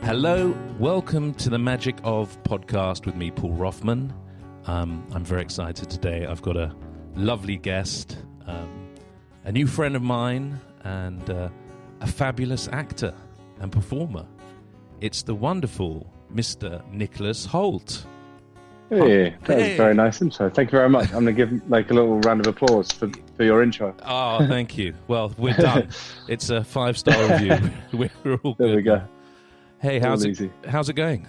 Hello, welcome to the Magic of Podcast with me, Paul Rothman. I'm very excited today. I've got a lovely guest, a new friend of mine, and a fabulous actor and performer. It's the wonderful Mr. Nicholas Hoult. Hey, that was a very nice intro. Thank you very much. I'm going to give a little round of applause for your intro. Oh, thank you. Well, we're done. It's a 5-star review. We're all good. There we go. Hey, how's it going?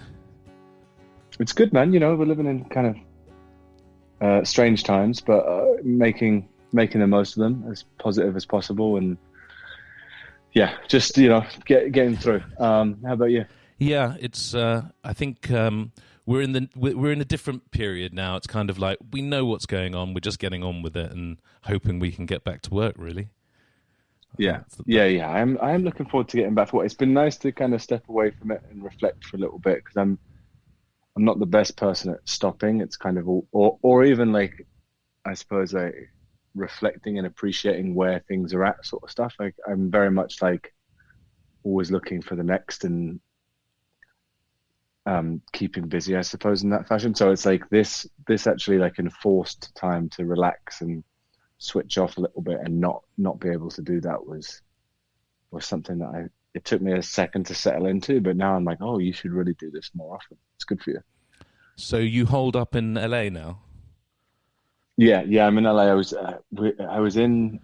It's good, man. You know, we're living in kind of strange times, but making the most of them as positive as possible, and just getting through. How about you? Yeah, it's. I think we're in a different period now. It's kind of like we know what's going on. We're just getting on with it and hoping we can get back to work. Really. Yeah. I am looking forward to getting back to work. It's been nice to kind of step away from it and reflect for a little bit, because I'm not the best person at stopping. It's kind of or even I suppose reflecting and appreciating where things are at, sort of stuff. I'm very much always looking for the next and keeping busy, I suppose, in that fashion. So it's this actually enforced time to relax and switch off a little bit and not be able to do that was something that it took me a second to settle into, but now I'm like, oh, you should really do this more often. It's good for you. So you hold up in LA now? Yeah, I'm in LA. I was in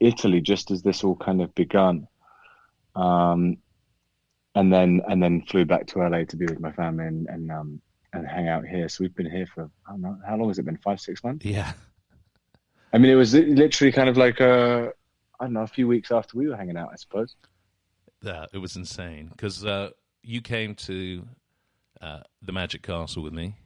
Italy just as this all kind of begun, and then flew back to LA to be with my family and hang out here. So we've been here for, I don't know, how long has it been? 5-6 months? Yeah. I mean, it was literally kind of a few weeks after we were hanging out, I suppose. Yeah, it was insane because you came to the Magic Castle with me.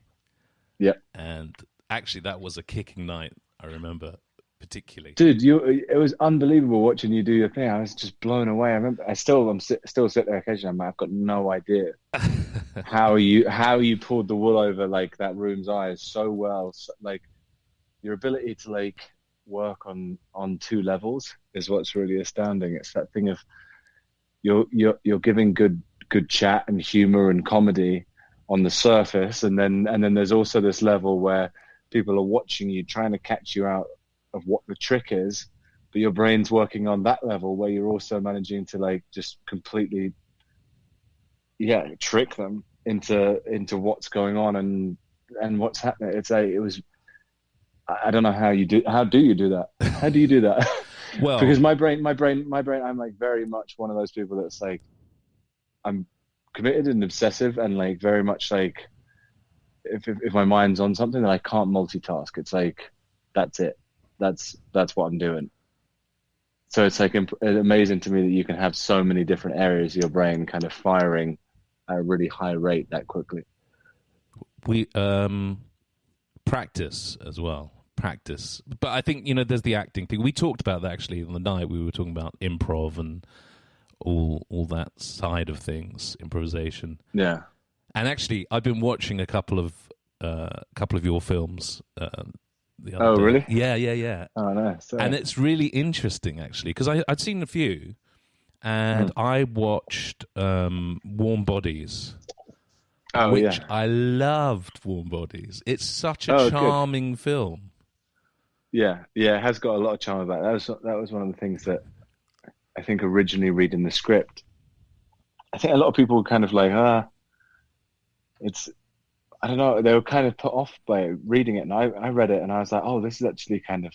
Yeah. And actually, that was a kicking night, I remember, particularly. Dude, it was unbelievable watching you do your thing. I was just blown away. I remember, I'm still sit there occasionally. I've got no idea how you pulled the wool over that room's eyes so well. Your ability to work on 2 levels is what's really astounding. It's that thing of you're giving good chat and humor and comedy on the surface, and then there's also this level where people are watching you, trying to catch you out of what the trick is, but your brain's working on that level where you're also managing to just completely trick them into what's going on and what's happening. I don't know how you do. How do you do that? How do you do that? Well, because my brain. I'm very much one of those people that's I'm committed and obsessive, and very much if my mind's on something, then I can't multitask. It's that's it. That's what I'm doing. So it's amazing to me that you can have so many different areas of your brain kind of firing at a really high rate that quickly. We practice as well. But I think there's the acting thing. We talked about that actually on the night. We were talking about improv and all that side of things, improvisation. Yeah. And actually, I've been watching a couple of your films. The other day. Really? Yeah. Oh, nice. And it's really interesting actually, because I'd seen a few, and I watched Warm Bodies. Which I loved. Warm Bodies. It's such a charming film. Yeah, it has got a lot of charm about it. That was one of the things that I think originally reading the script, I think a lot of people were kind of it's, I don't know, they were kind of put off by reading it, and I read it and I was like, oh, this is actually kind of,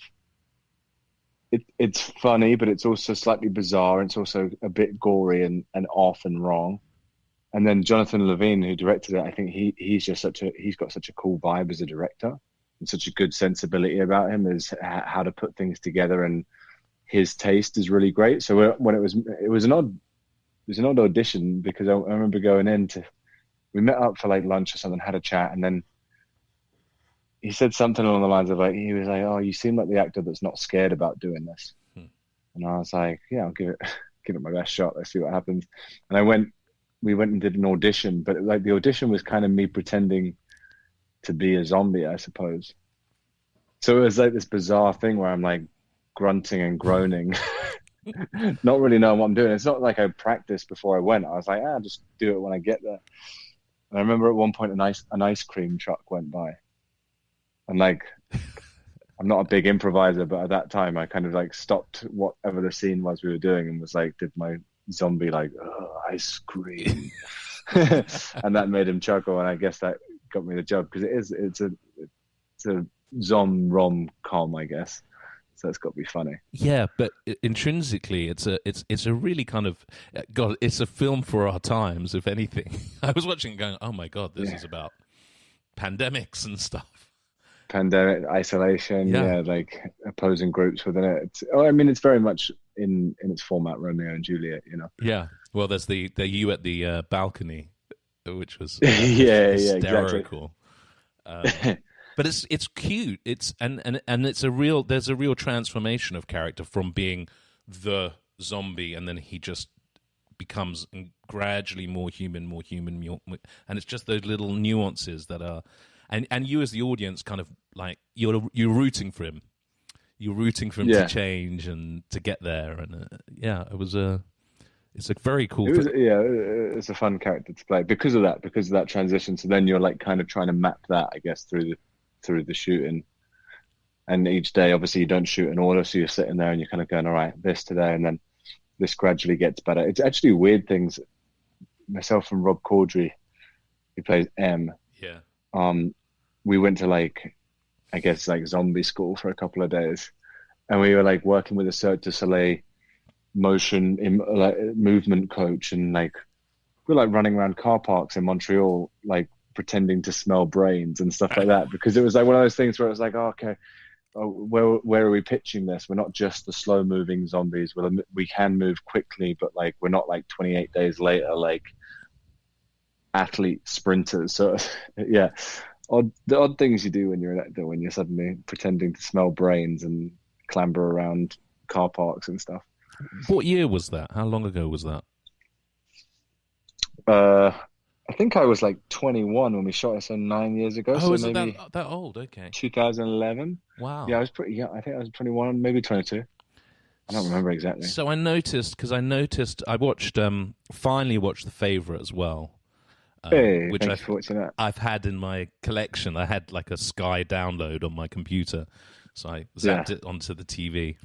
it's funny, but it's also slightly bizarre, and it's also a bit gory and off and wrong. And then Jonathan Levine, who directed it, I think he's got such a cool vibe as a director, and such a good sensibility about him as how to put things together, and his taste is really great. So when it was an odd audition, because I remember going in we met up for lunch or something, had a chat, and then he said something along the lines of he was like, oh, you seem like the actor that's not scared about doing this. And I was like, yeah, I'll give it my best shot. Let's see what happens. And we went and did an audition, but the audition was kind of me pretending to be a zombie, I suppose. So it was this bizarre thing where I'm grunting and groaning not really knowing what I'm doing. It's not like I practiced before I went. I was like, I'll just do it when I get there. And I remember at one point an ice cream truck went by, and like I'm not a big improviser, but at that time I kind of like stopped whatever the scene was we were doing and was like, did my zombie like ice cream, and that made him chuckle, and I guess that got me the job because it's a rom com, I guess. So it's got to be funny. Yeah, but intrinsically, it's a really kind of God. It's a film for our times, if anything. I was watching it going, oh my God, this is about pandemics and stuff. Pandemic, isolation, like opposing groups within it. It's very much in its format, Romeo and Juliet, you know. Yeah. Well, there's the you at the balcony, which was hysterical. Exactly. But it's cute. And there's a real transformation of character from being the zombie, and then he just becomes gradually more human, and it's just those little nuances that are, and you as the audience kind of like you're rooting for him. You're rooting for him to change and to get there, and it's a very cool. It's a fun character to play because of that transition. So then you're like kind of trying to map that, I guess, through the shooting. And each day, obviously, you don't shoot in order, so you're sitting there and you're kind of going, all right, this today, and then this gradually gets better. It's actually weird things. Myself and Rob Corddry, who plays M. Yeah. We went to like, I guess like zombie school for a couple of days, and we were like working with a Cirque du Soleil movement coach, and like we're like running around car parks in Montreal, like pretending to smell brains and stuff like that, because it was like one of those things where it was like, where are we pitching this? We're not just the slow moving zombies. We can move quickly, but like we're not like 28 days later like athlete sprinters. So yeah, the odd things you do when you're an actor, when you're suddenly pretending to smell brains and clamber around car parks and stuff. What year was that? How long ago was that? I think I was like 21 when we shot it, so 9 years ago. Oh, so is it maybe that old? Okay. 2011. Wow. Yeah, I was pretty young. I think I was 21, maybe 22. I don't remember exactly. So I noticed I watched finally watched The Favourite as well. Which thanks for watching that. I've had in my collection. I had like a Sky download on my computer, so I zapped it onto the TV.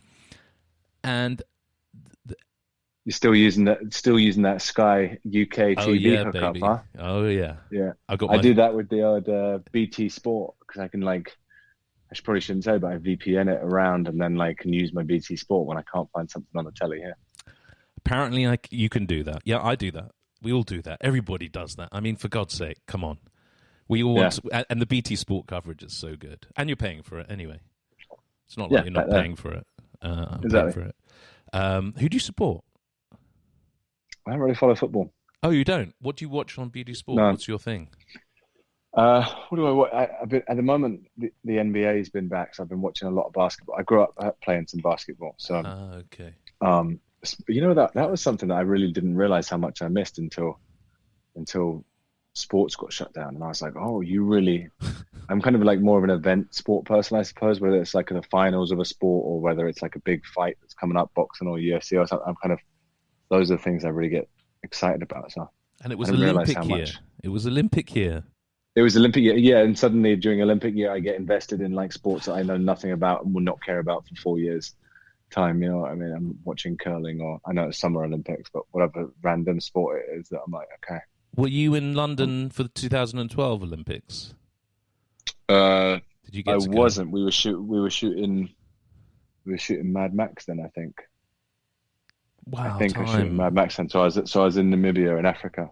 And you're still using that Sky UK TV hookup, baby. huh? Oh yeah, yeah. I do that with the old BT Sport, because I can probably shouldn't say, but I VPN it around and then like can use my BT Sport when I can't find something on the telly here. Apparently, you can do that. Yeah, I do that. We all do that. Everybody does that. I mean, for God's sake, come on. We all want to, and the BT Sport coverage is so good, and you're paying for it anyway. It's not like you're not paying for it. I'm exactly. paying for it. Who do you support? I don't really follow football. Oh, you don't? What do you watch on BT Sport? No. What's your thing? What do I watch? At the moment, the NBA has been back, so I've been watching a lot of basketball. I grew up playing some basketball, so okay. You know, that was something that I really didn't realize how much I missed until sports got shut down, and I was like, oh, you really. I'm kind of like more of an event sport person, I suppose, whether it's like the finals of a sport or whether it's like a big fight that's coming up, boxing or UFC or something. I'm kind of, those are the things I really get excited about. So, and it was Olympic year. It was Olympic year. It was Olympic year, yeah. And suddenly during Olympic year, I get invested in like sports that I know nothing about and will not care about for 4 years time. You know what I mean? I'm watching curling, or I know it's Summer Olympics, but whatever random sport it is that I'm like, okay. Were you in London for the 2012 Olympics? Did you get? I wasn't. We were shooting Mad Max then, I think. Wow, I think I was shooting Mad Max then. So I was in Namibia in Africa,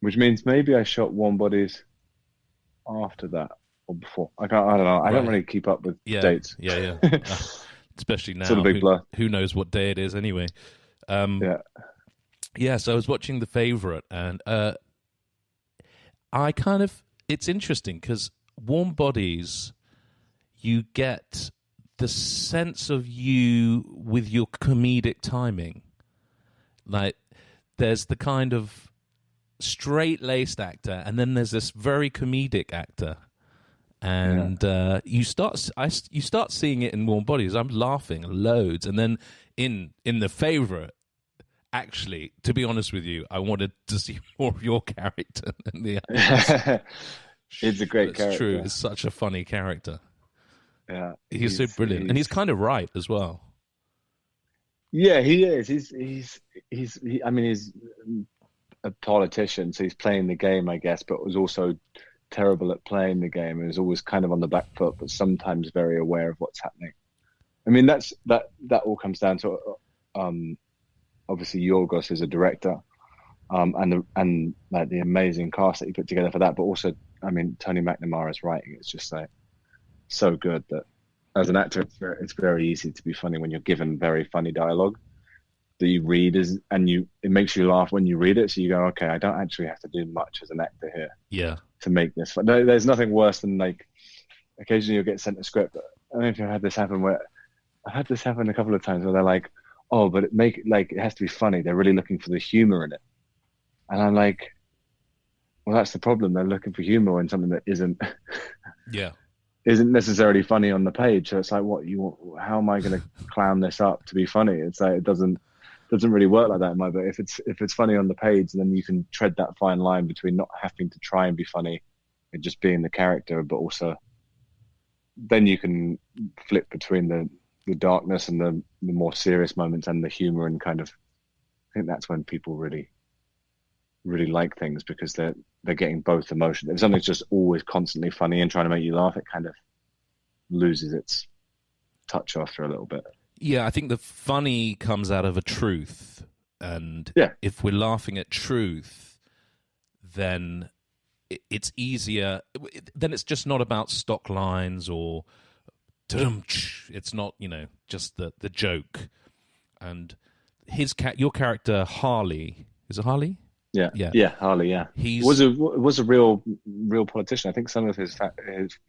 which means maybe I shot Warm Bodies after that or before. I don't know. I don't really keep up with dates. Yeah. Especially now. Sort of big blur. Who knows what day it is anyway? Yeah. So I was watching The Favourite, and it's interesting because Warm Bodies, you get the sense of you with your comedic timing. Like, there's the kind of straight-laced actor, and then there's this very comedic actor. and you start seeing it in warm bodies. I'm laughing loads, and then in the favorite, actually, to be honest with you, I wanted to see more of your character than the others. It's a great That's character. true. It's such a funny character. Yeah, he's so brilliant, and he's kind of right as well. Yeah, he is. I mean, he's a politician, so he's playing the game, I guess, but was also terrible at playing the game and is always kind of on the back foot, but sometimes very aware of what's happening. I mean, that all comes down to obviously Yorgos as a director, and like the amazing cast that he put together for that, but also, I mean, Tony McNamara's writing is just like so good that as an actor, it's very easy to be funny when you're given very funny dialogue that you read, it makes you laugh when you read it. So you go, okay, I don't actually have to do much as an actor here. Yeah. To make this fun. There's nothing worse than like occasionally you'll get sent a script. I don't know if you've had this happen I've had this happen a couple of times where they're like, oh, but it has to be funny. They're really looking for the humor in it. And I'm like, well, that's the problem. They're looking for humor in something that isn't necessarily funny on the page. So it's like, how am I going to clown this up to be funny? It's like, it doesn't really work like that in my book. If it's funny on the page, then you can tread that fine line between not having to try and be funny and just being the character, but also then you can flip between the darkness and the more serious moments and the humor, and kind of, I think that's when people really, really like things, because they're getting both emotions. If something's just always constantly funny and trying to make you laugh, it kind of loses its touch after a little bit. Yeah, I think the funny comes out of a truth, and if we're laughing at truth, then it's easier. Then it's just not about stock lines or it's not, just the joke. And your character Harley, is it Harley? Yeah, Harley. Yeah, he was a real politician. I think some of his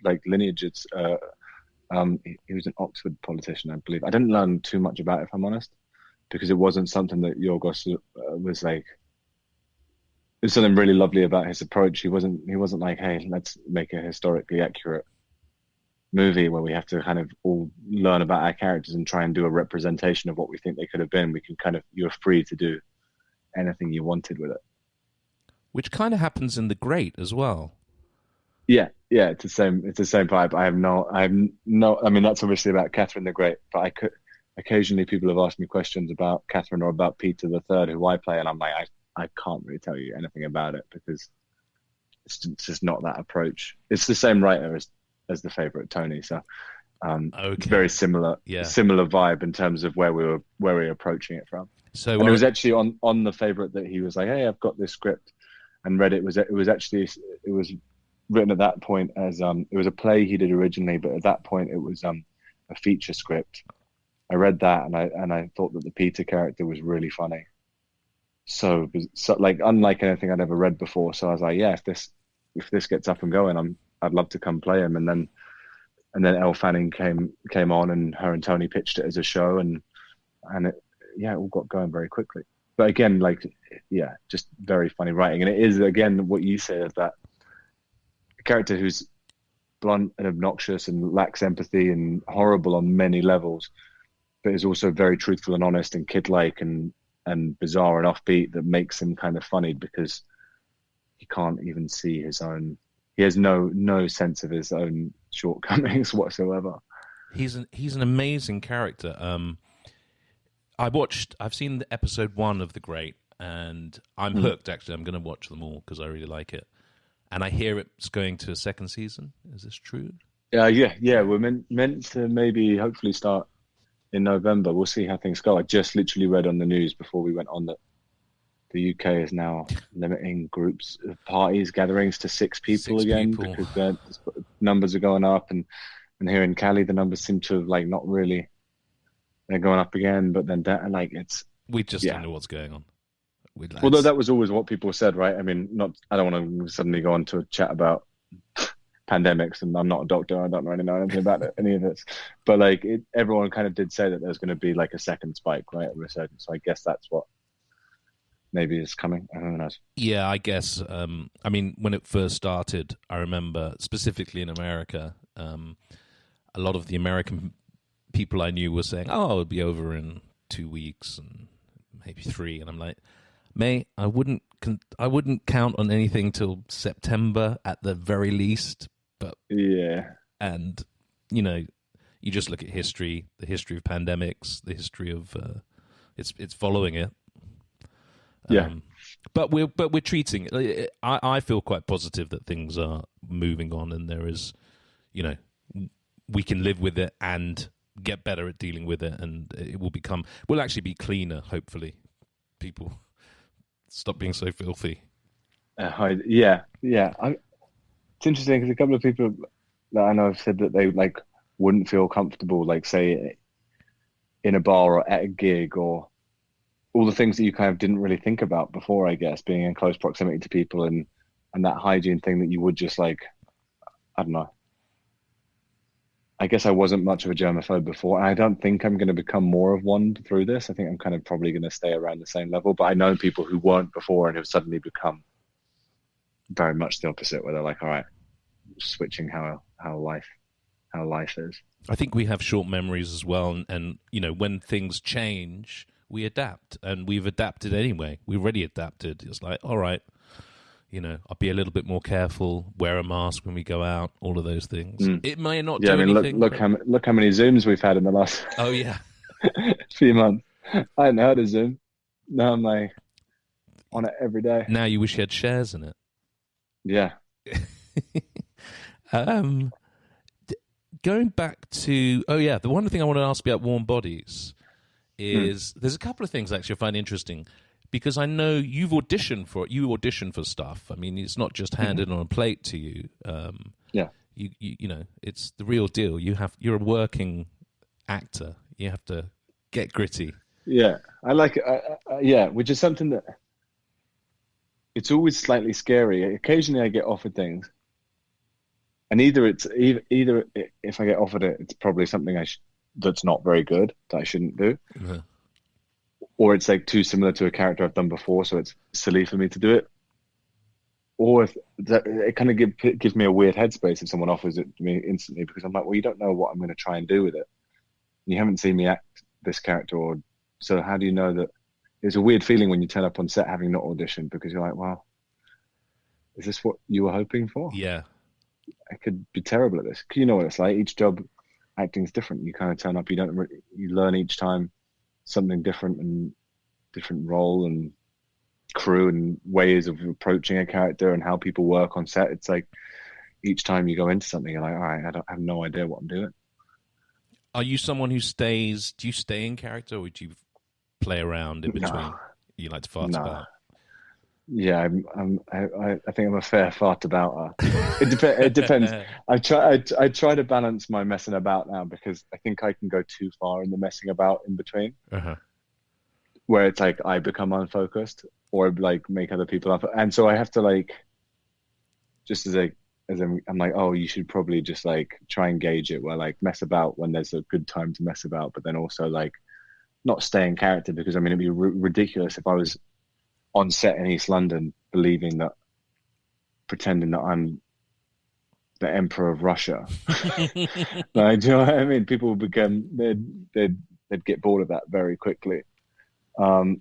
like lineage. He was an Oxford politician, I believe. I didn't learn too much about it, if I'm honest, because it wasn't something that Yorgos was like. There's something really lovely about his approach. He wasn't like, hey, let's make a historically accurate movie where we have to kind of all learn about our characters and try and do a representation of what we think they could have been. We can you're free to do anything you wanted with it. Which kind of happens in The Great as well. Yeah, it's the same vibe. I mean, that's obviously about Catherine the Great, but occasionally people have asked me questions about Catherine or about Peter the Third, who I play, and I'm like, I can't really tell you anything about it because it's just not that approach. It's the same writer as the favorite Tony, so it's very similar vibe in terms of where we were approaching it from. So, and it was actually on the favorite that he was like, hey, I've got this script, and read it. It was written at that point as it was a play he did originally, but at that point it was a feature script. I read that and I thought that the Peter character was really funny. So like unlike anything I'd ever read before. So I was like, yeah, if this gets up and going, I'd love to come play him. And then Elle Fanning came on, and her and Tony pitched it as a show, and it all got going very quickly. But again, just very funny writing. And it is, again, what you say, is that a character who's blunt and obnoxious and lacks empathy and horrible on many levels, but is also very truthful and honest and kid-like and bizarre and offbeat, that makes him kind of funny because he can't even see his own. He has no sense of his own shortcomings whatsoever. He's an amazing character. I've seen the episode 1 of The Great, and I'm hooked. Actually, I'm going to watch them all because I really like it. And I hear it's going to a second season. Is this true? Yeah. We're meant to maybe hopefully start in November. We'll see how things go. I just literally read on the news before we went on that the UK is now limiting groups of parties, gatherings to 6 people again, because the numbers are going up. And here in Cali, the numbers seem to have not really. They're going up again, but then we just don't know what's going on. Although that was always what people said, right? I mean, I don't want to suddenly go on to a chat about pandemics, and I'm not a doctor. I don't really know anything about any of this. But everyone kind of did say that there's going to be a second spike, right? A resurgence. So I guess that's what maybe is coming. Who knows? Yeah, I guess. I mean, when it first started, I remember specifically in America, a lot of the American people I knew were saying, "Oh, it'll be over in 2 weeks and maybe 3," and I'm like, "Mate, I wouldn't count on anything till September at the very least." But Yeah, and you know, you just look at history, the history of pandemics, the history of it's following it. yeah. But we're treating it. I feel quite positive that things are moving on, and there is, we can live with it and get better at dealing with it, and it will actually be cleaner. Hopefully, people stop being so filthy. Yeah. It's interesting because a couple of people that I know have said that they like wouldn't feel comfortable, like say in a bar or at a gig, or all the things that you kind of didn't really think about before, I guess, being in close proximity to people and that hygiene thing that you would just like, I don't know. I guess I wasn't much of a germaphobe before, and I don't think I'm going to become more of one through this. I think I'm kind of probably going to stay around the same level, but I know people who weren't before and have suddenly become very much the opposite, where they're like, all right, switching how life is. I think we have short memories as well, and when things change, we adapt, and we've adapted anyway. We already adapted. It's like, all right, I'll be a little bit more careful, wear a mask when we go out, all of those things. It may not do anything. Look how many Zooms we've had in the last oh yeah few months. I hadn't heard of Zoom. Now I'm like on it every day. Now you wish you had shares in it. Yeah. Going back to the one thing I want to ask about Warm Bodies is there's a couple of things actually I find interesting, because I know you've auditioned for it. You audition for stuff. I mean, it's not just handed on a plate to you. Yeah. You it's the real deal. You're a working actor. You have to get gritty. Yeah, I like it. Yeah, which is something that it's always slightly scary. Occasionally, I get offered things, and either if I get offered it, it's probably something that's not very good that I shouldn't do, or it's like too similar to a character I've done before, so it's silly for me to do it. Or if it kind of gives me a weird headspace if someone offers it to me instantly, because I'm like, well, you don't know what I'm going to try and do with it. You haven't seen me act this character, so how do you know that? It's a weird feeling when you turn up on set having not auditioned, because you're like, well, is this what you were hoping for? Yeah. I could be terrible at this. You know what it's like. Each job, acting is different. You kind of turn up, you learn each time something different, and different role and crew and ways of approaching a character and how people work on set. It's like each time you go into something, you're like, all right, I have no idea what I'm doing. Are you someone who stays? Do you stay in character, or do you play around in between? No. You like to fart about? Yeah, I think I'm a fair fart about. It depends. I try to balance my messing about now, because I think I can go too far in the messing about in between, where it's like I become unfocused or like make other people up, and so I have to like, just I'm like, oh, you should probably just like try and gauge it, where like mess about when there's a good time to mess about, but then also like not stay in character, because I mean it'd be ridiculous if I was on set in East London pretending that I'm the Emperor of Russia. Like, do you know what I mean? People would they'd get bored of that very quickly. But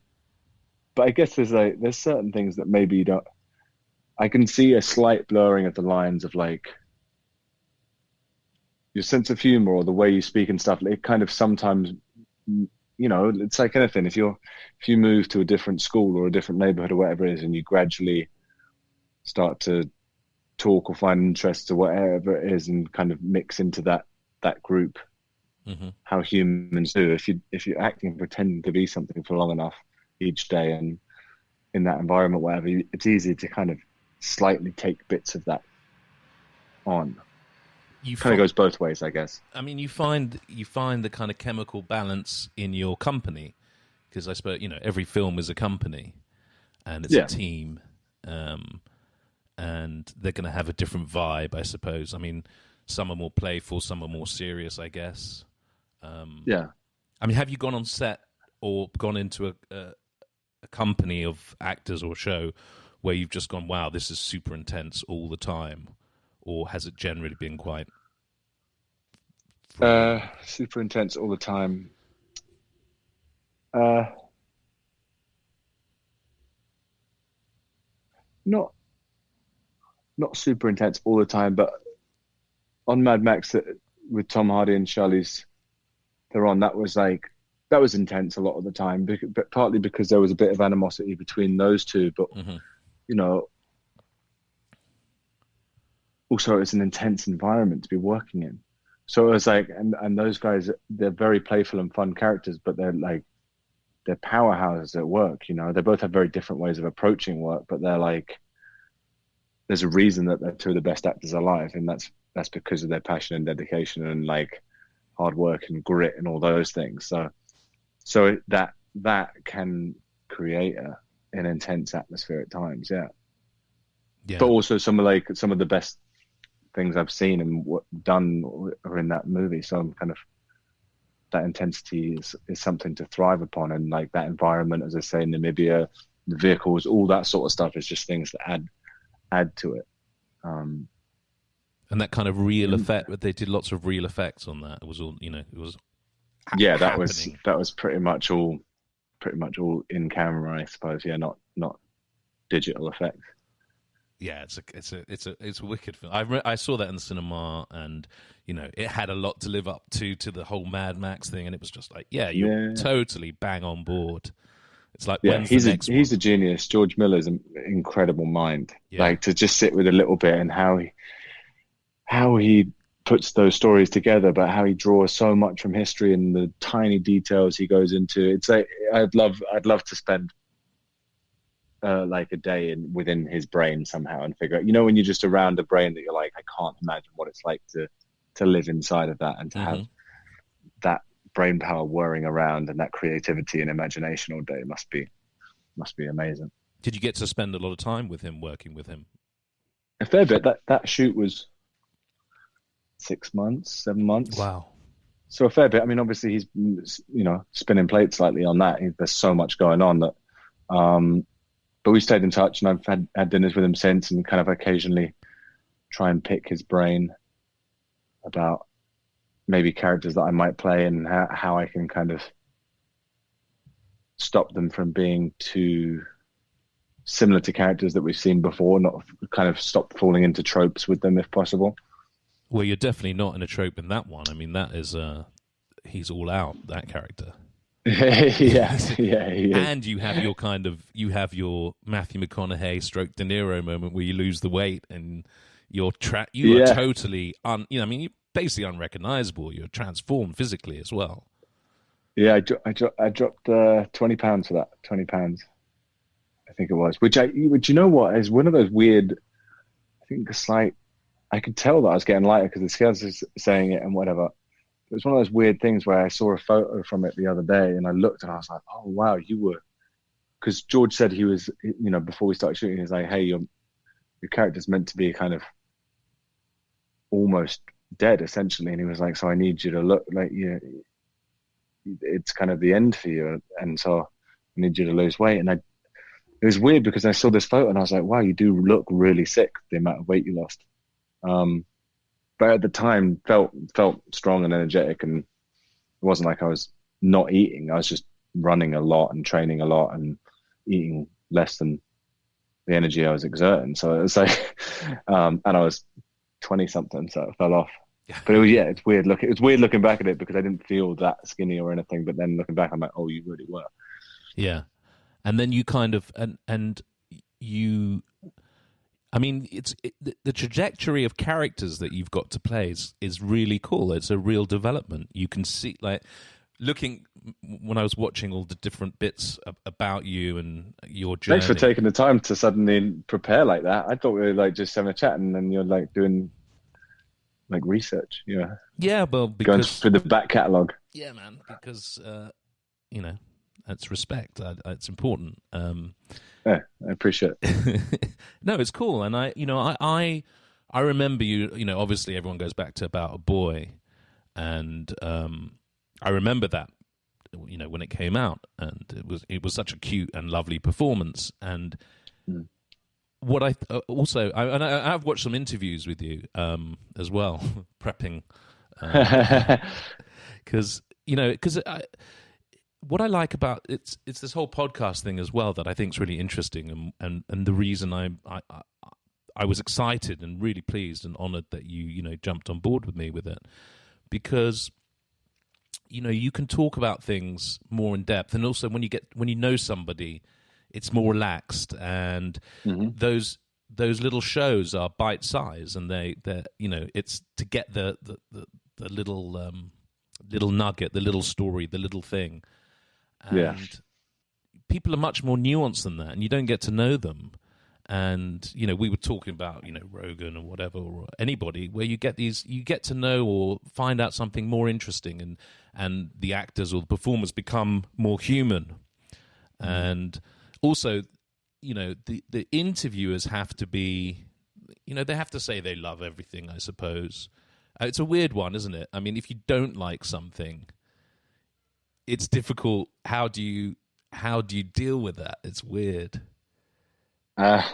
I guess there's certain things that maybe you don't. I can see a slight blurring of the lines of like your sense of humor or the way you speak and stuff. It kind of sometimes, it's like anything. If you move to a different school or a different neighborhood or whatever it is, and you gradually start to talk or find interests or whatever it is, and kind of mix into that group, how humans do. If you're acting and pretending to be something for long enough each day and in that environment, whatever, it's easy to kind of slightly take bits of that on. Kind of goes both ways, I guess. I mean, you find the kind of chemical balance in your company, because I suppose every film is a company, and it's a team, and they're going to have a different vibe, I suppose. I mean, some are more playful, some are more serious, I guess. I mean, have you gone on set or gone into a company of actors or show where you've just gone, wow, this is super intense all the time? Or has it generally been quite... Super intense all the time. Uh, not not super intense all the time, but on Mad Max with Tom Hardy and Charlize Theron, that was intense a lot of the time, but partly because there was a bit of animosity between those two. But you know, also it's an intense environment to be working in. So it was like, and those guys, they're very playful and fun characters, but they're powerhouses at work. You know, they both have very different ways of approaching work, but they're like, there's a reason that they're two of the best actors alive, and that's because of their passion and dedication and like hard work and grit and all those things. So that can create an intense atmosphere at times, yeah. But also some of the best things I've seen and done are in that movie. So I'm kind of, that intensity is something to thrive upon, and like that environment, as I say, Namibia, the vehicles, all that sort of stuff is just things that add to it. And that kind of real effect, they did lots of real effects on that. It was all, it was yeah, that happening. was pretty much all in camera, I suppose. Yeah, not digital effects. Yeah, it's a wicked film. I saw that in the cinema, and it had a lot to live up to the whole Mad Max thing, and it was just like, you're totally bang on board. It's like, when's the next one? He's a genius. George Miller's an incredible mind. Yeah. Like, to just sit with a little bit and how he puts those stories together, but how he draws so much from history and the tiny details he goes into. It's like, I'd love to spend like a day within his brain somehow and figure out, when you're just around a brain that you're like, I can't imagine what it's like to live inside of that and to have that brain power whirring around, and that creativity and imagination all day must be amazing. Did you get to spend a lot of time with him, working with him? A fair bit. That shoot was 6 months, 7 months. Wow. So a fair bit. I mean, obviously he's spinning plates slightly on that. There's so much going on that. But we stayed in touch, and I've had dinners with him since, and kind of occasionally try and pick his brain about maybe characters that I might play and how I can kind of stop them from being too similar to characters that we've seen before, not kind of stop falling into tropes with them if possible. Well, you're definitely not in a trope in that one. I mean, that is he's all out, that character. yeah. And you have your Matthew McConaughey stroke De Niro moment where you lose the weight and you are totally you're basically unrecognizable. You're transformed physically as well. Yeah, I dropped 20 pounds for that. 20 pounds, I think it was. Which you know what, is one of those weird. I think it's like, I could tell that I was getting lighter because the scales is saying it and whatever. It was one of those weird things where I saw a photo from it the other day, and I looked and I was like, oh wow, you were, because George said he was, before we started shooting, he's like, hey, your character's meant to be kind of almost dead essentially, and he was like, so I need you to look like it's kind of the end for you, and so I need you to lose weight. And it was weird because I saw this photo and I was like, wow, you do look really sick, the amount of weight you lost. But at the time felt strong and energetic, and it wasn't like I was not eating. I was just running a lot and training a lot and eating less than the energy I was exerting. So it was like, and I was 20 something, so it fell off. But it's weird. It was weird looking back at it because I didn't feel that skinny or anything. But then looking back, I'm like, oh, you really were. Yeah, and then you kind of and you. I mean, the trajectory of characters that you've got to play is really cool. It's a real development. You can see, like, looking when I was watching all the different bits about you and your journey. Thanks for taking the time to suddenly prepare like that. I thought we were like just having a chat, and then you're like doing like research. Yeah. Yeah, well, because going through the back catalogue. Yeah, man, because that's respect. It's important. Yeah, I appreciate it. No, it's cool, and I remember you. Obviously, everyone goes back to About a Boy, and I remember that when it came out, and it was such a cute and lovely performance. And what I've watched some interviews with you as well, prepping, because what I like about it's this whole podcast thing as well that I think is really interesting, and the reason I was excited and really pleased and honored that you jumped on board with me with it, because you can talk about things more in depth, and also when you know somebody, it's more relaxed, and those little shows are bite size, and they're it's to get the little nugget, the little story, the little thing, and people are much more nuanced than that, and you don't get to know them. And we were talking about Rogan or whatever, or anybody, where you get to know or find out something more interesting, and the actors or the performers become more human. And also the interviewers have to be they have to say they love everything, I suppose. It's a weird one, isn't it? I mean, if you don't like something, it's difficult. How do you deal with that? It's weird. I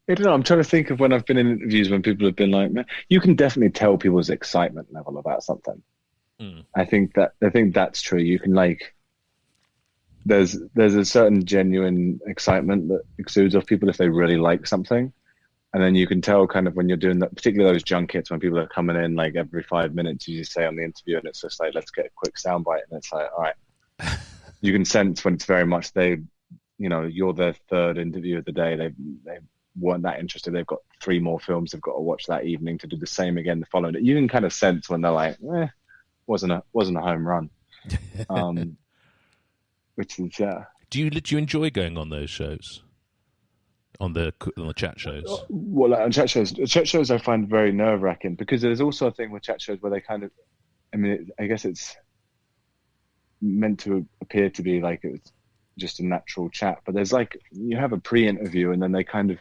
don't know. I'm trying to think of when I've been in interviews when people have been like, man, you can definitely tell people's excitement level about something. I think that's true. You can there's a certain genuine excitement that exudes off people if they really like something. And then you can tell kind of when you're doing that, particularly those junkets when people are coming in like every 5 minutes, you just say on the interview, and it's just like, let's get a quick soundbite. And it's like, all right, you can sense when it's very much you're their third interview of the day. They weren't that interested. They've got 3 more films they've got to watch that evening to do the same again the following day. You can kind of sense when they're like, wasn't a home run. Which is Do you enjoy going on those shows? On the chat shows? Well, on chat shows I find very nerve-wracking, because there's also a thing with chat shows where they kind of, I guess it's meant to appear to be like it's just a natural chat, but there's you have a pre-interview, and then they kind of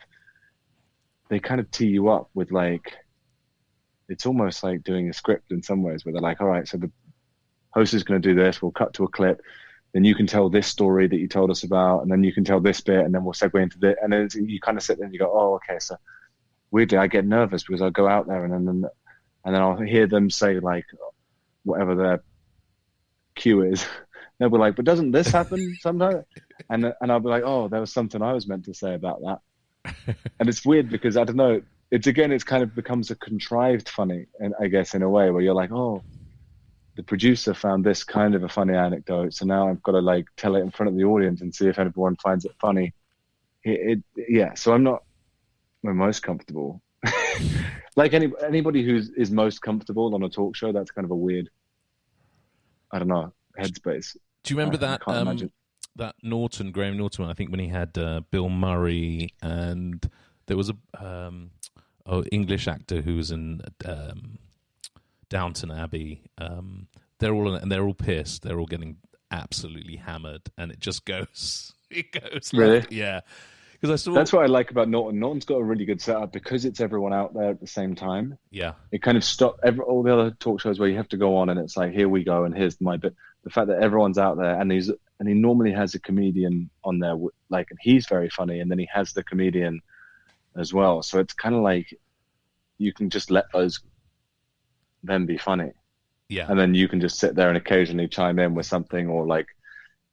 tee you up with it's almost like doing a script in some ways, where they're like, all right, so the host is going to do this, we'll cut to a clip, then you can tell this story that you told us about, and then you can tell this bit, and then we'll segue into this, and then you kind of sit there and you go, oh, okay. So weirdly, I get nervous because I'll go out there and then I'll hear them say whatever their cue is. They'll be like, but doesn't this happen sometimes? And I'll be like, oh, there was something I was meant to say about that. And it's weird because I don't know. It's kind of becomes a contrived funny, and I guess in a way where you're like, oh, the producer found this kind of a funny anecdote, so now I've got to tell it in front of the audience and see if everyone finds it funny. So I'm not most comfortable. Anybody is most comfortable on a talk show, that's kind of a weird, I don't know, headspace. Do you remember that Graham Norton? I think when he had Bill Murray, and there was a English actor who was in Downton Abbey. They're all pissed. They're all getting absolutely hammered, and it just goes. It goes. Really? Yeah. Because I saw. That's what I like about Norton. Norton's got a really good setup because it's everyone out there at the same time. Yeah. It kind of stops all the other talk shows where you have to go on and it's like, here we go, and here's my bit. The fact that everyone's out there, and he normally has a comedian on there, and he's very funny, and then he has the comedian as well. So it's kind of like you can just let them be funny. Yeah. And then you can just sit there and occasionally chime in with something, or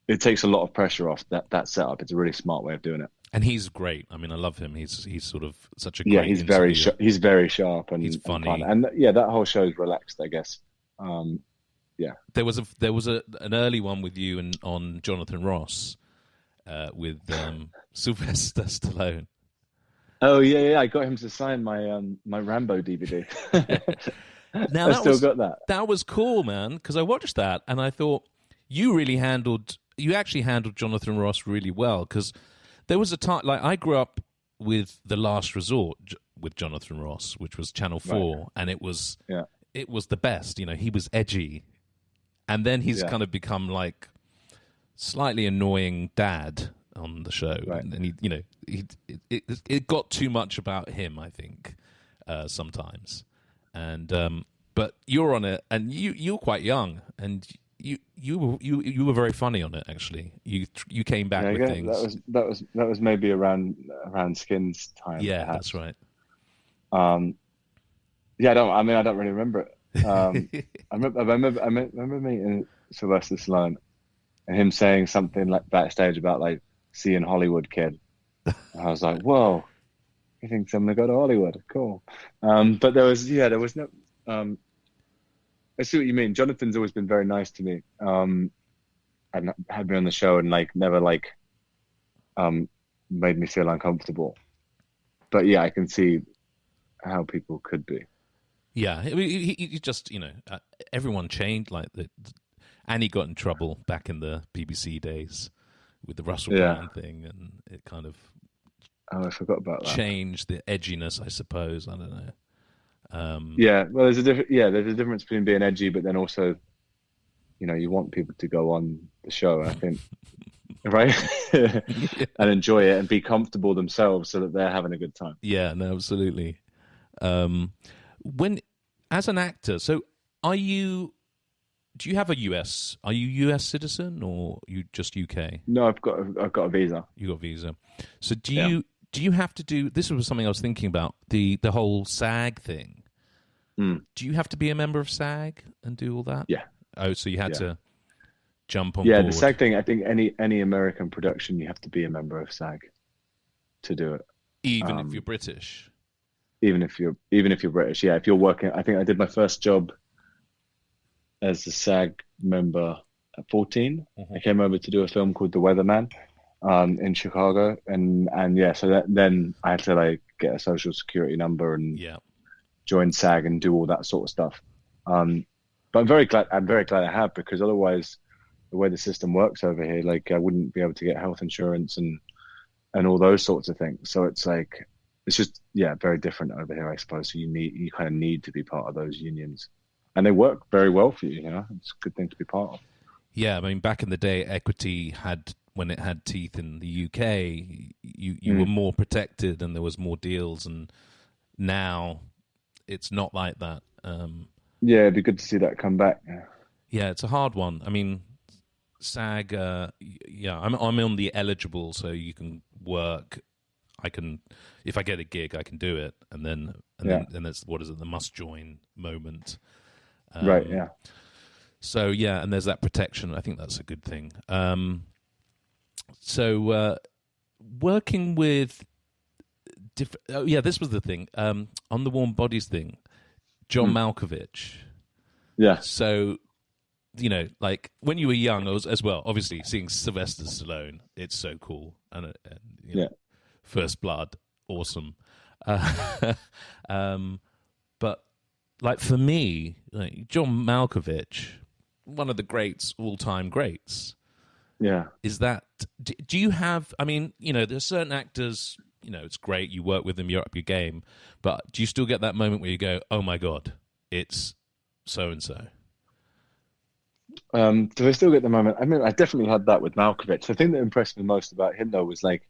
it takes a lot of pressure off that setup. It's a really smart way of doing it. And he's great. I mean, I love him. He's sort of such a great he's very sharp and he's funny. And that whole show is relaxed, I guess. There was an early one with you on Jonathan Ross with Sylvester Stallone. Oh yeah, I got him to sign my Rambo DVD. Now I still got that. That was cool, man, because I watched that and I thought you actually handled Jonathan Ross really well, because there was a time, I grew up with The Last Resort with Jonathan Ross, which was Channel 4, right. And it was the best. He was edgy, and then he's kind of become slightly annoying dad on the show, right. And it got too much about him, I think, sometimes. And but you're on it, and you're quite young, and you were very funny on it. Actually, you came back with yeah, things. that was maybe around Skin's time. Yeah, perhaps. that's right. Yeah, I don't really remember it. I remember meeting Sylvester Stallone and him saying something like backstage about like seeing Hollywood Kid. And I was like, whoa, he thinks I'm gonna go to Hollywood. Cool. But there was no. I see what you mean. Jonathan's always been very nice to me. And had me on the show and like never like made me feel uncomfortable. But yeah, I can see how people could be. Yeah, I mean, he just everyone changed. Like Annie got in trouble back in the BBC days with the Russell Brand thing, and it kind of I forgot about that. Changed the edginess, I suppose. I don't know. Yeah, well, there's a difference between being edgy, but then also, you want people to go on the show, I think, right? And enjoy it and be comfortable themselves so that they're having a good time. Yeah, no, absolutely. When, as an actor, so do you have are you US citizen or you just UK? No, I've got a visa. You got a visa. So do you have to do, this was something I was thinking about, the whole SAG thing. Do you have to be a member of SAG and do all that? Yeah. Oh, so you had to jump on board. Yeah, the SAG thing, I think any American production, you have to be a member of SAG to do it. Even if you're British? Even if you're British, yeah. If you're working, I think I did my first job as a SAG member at 14. I came over to do a film called The Weatherman in Chicago, and yeah, so then I had to like get a social security number and join SAG and do all that sort of stuff. But I'm very glad I have, because otherwise, the way the system works over here, like I wouldn't be able to get health insurance and all those sorts of things. So it's like it's just very different over here, I suppose. So you kind of need to be part of those unions, and they work very well for you. It's a good thing to be part of. Yeah, I mean, back in the day, Equity when it had teeth in the UK, you were more protected and there was more deals, and now it's not like that. Yeah, it'd be good to see that come back. Yeah, it's a hard one. I mean, SAG. I'm on the eligible, so you can work. I can, if I get a gig, I can do it, and then that's the must join moment. Right. Yeah. So and there's that protection. I think that's a good thing. So working with this was the thing on the Warm Bodies thing. John Malkovich. Yeah. So, like when you were young, as well, obviously seeing Sylvester Stallone, it's so cool, and First Blood, awesome. But like for me, like John Malkovich, one of the greats, all-time greats. Yeah. Is that? Do you have? I mean, there's certain actors. It's great. You work with them, you're up your game. But do you still get that moment where you go, "Oh my God, it's so and so"? Do I still get the moment? I mean, I definitely had that with Malkovich. The thing that impressed me most about him, though, was like,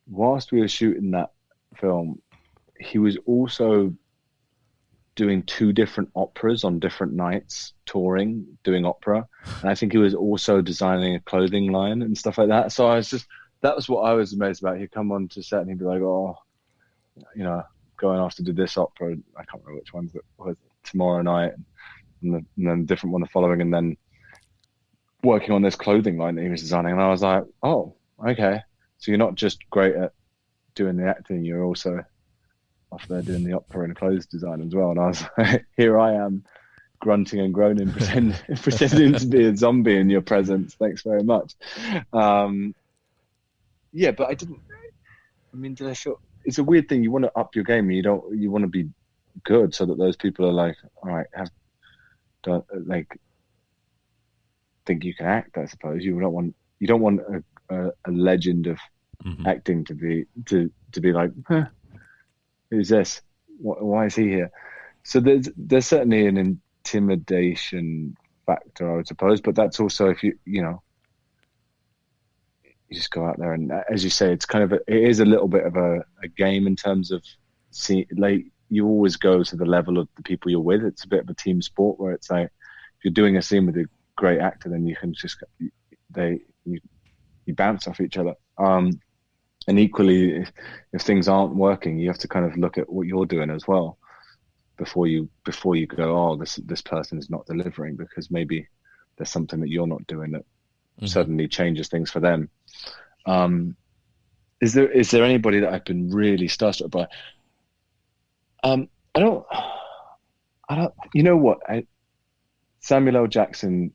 whilst we were shooting that film, he was also doing 2 different operas on different nights, touring, doing opera. And I think he was also designing a clothing line and stuff like that. So that was what I was amazed about. He'd come on to set and he'd be like, oh, going off to do this opera. I can't remember which ones it was, tomorrow night, and then a different one the following, and then working on this clothing line that he was designing. And I was like, oh, okay. So you're not just great at doing the acting, you're also off there doing the opera and clothes design as well. And I was like, here I am, grunting and groaning, pretending to be a zombie in your presence. Thanks very much. Yeah, but I didn't. I mean, did I feel? It's a weird thing. You want to up your game, and you want to be good, so that those people are like, all right, don't think you can act. I suppose you don't want a legend of acting to be like, huh, who's this? Why is he here? So there's certainly an intimidation factor, I would suppose, but that's also if you just go out there and, as you say, it's kind of it is a little bit of a game in terms of you always go to the level of the people you're with. It's a bit of a team sport where it's like if you're doing a scene with a great actor, then you can just you bounce off each other. And equally, if things aren't working, you have to kind of look at what you're doing as well before you go, oh, this person is not delivering, because maybe there's something that you're not doing that suddenly changes things for them. Is there anybody that I've been really starstruck by? I don't. You know what? Samuel L. Jackson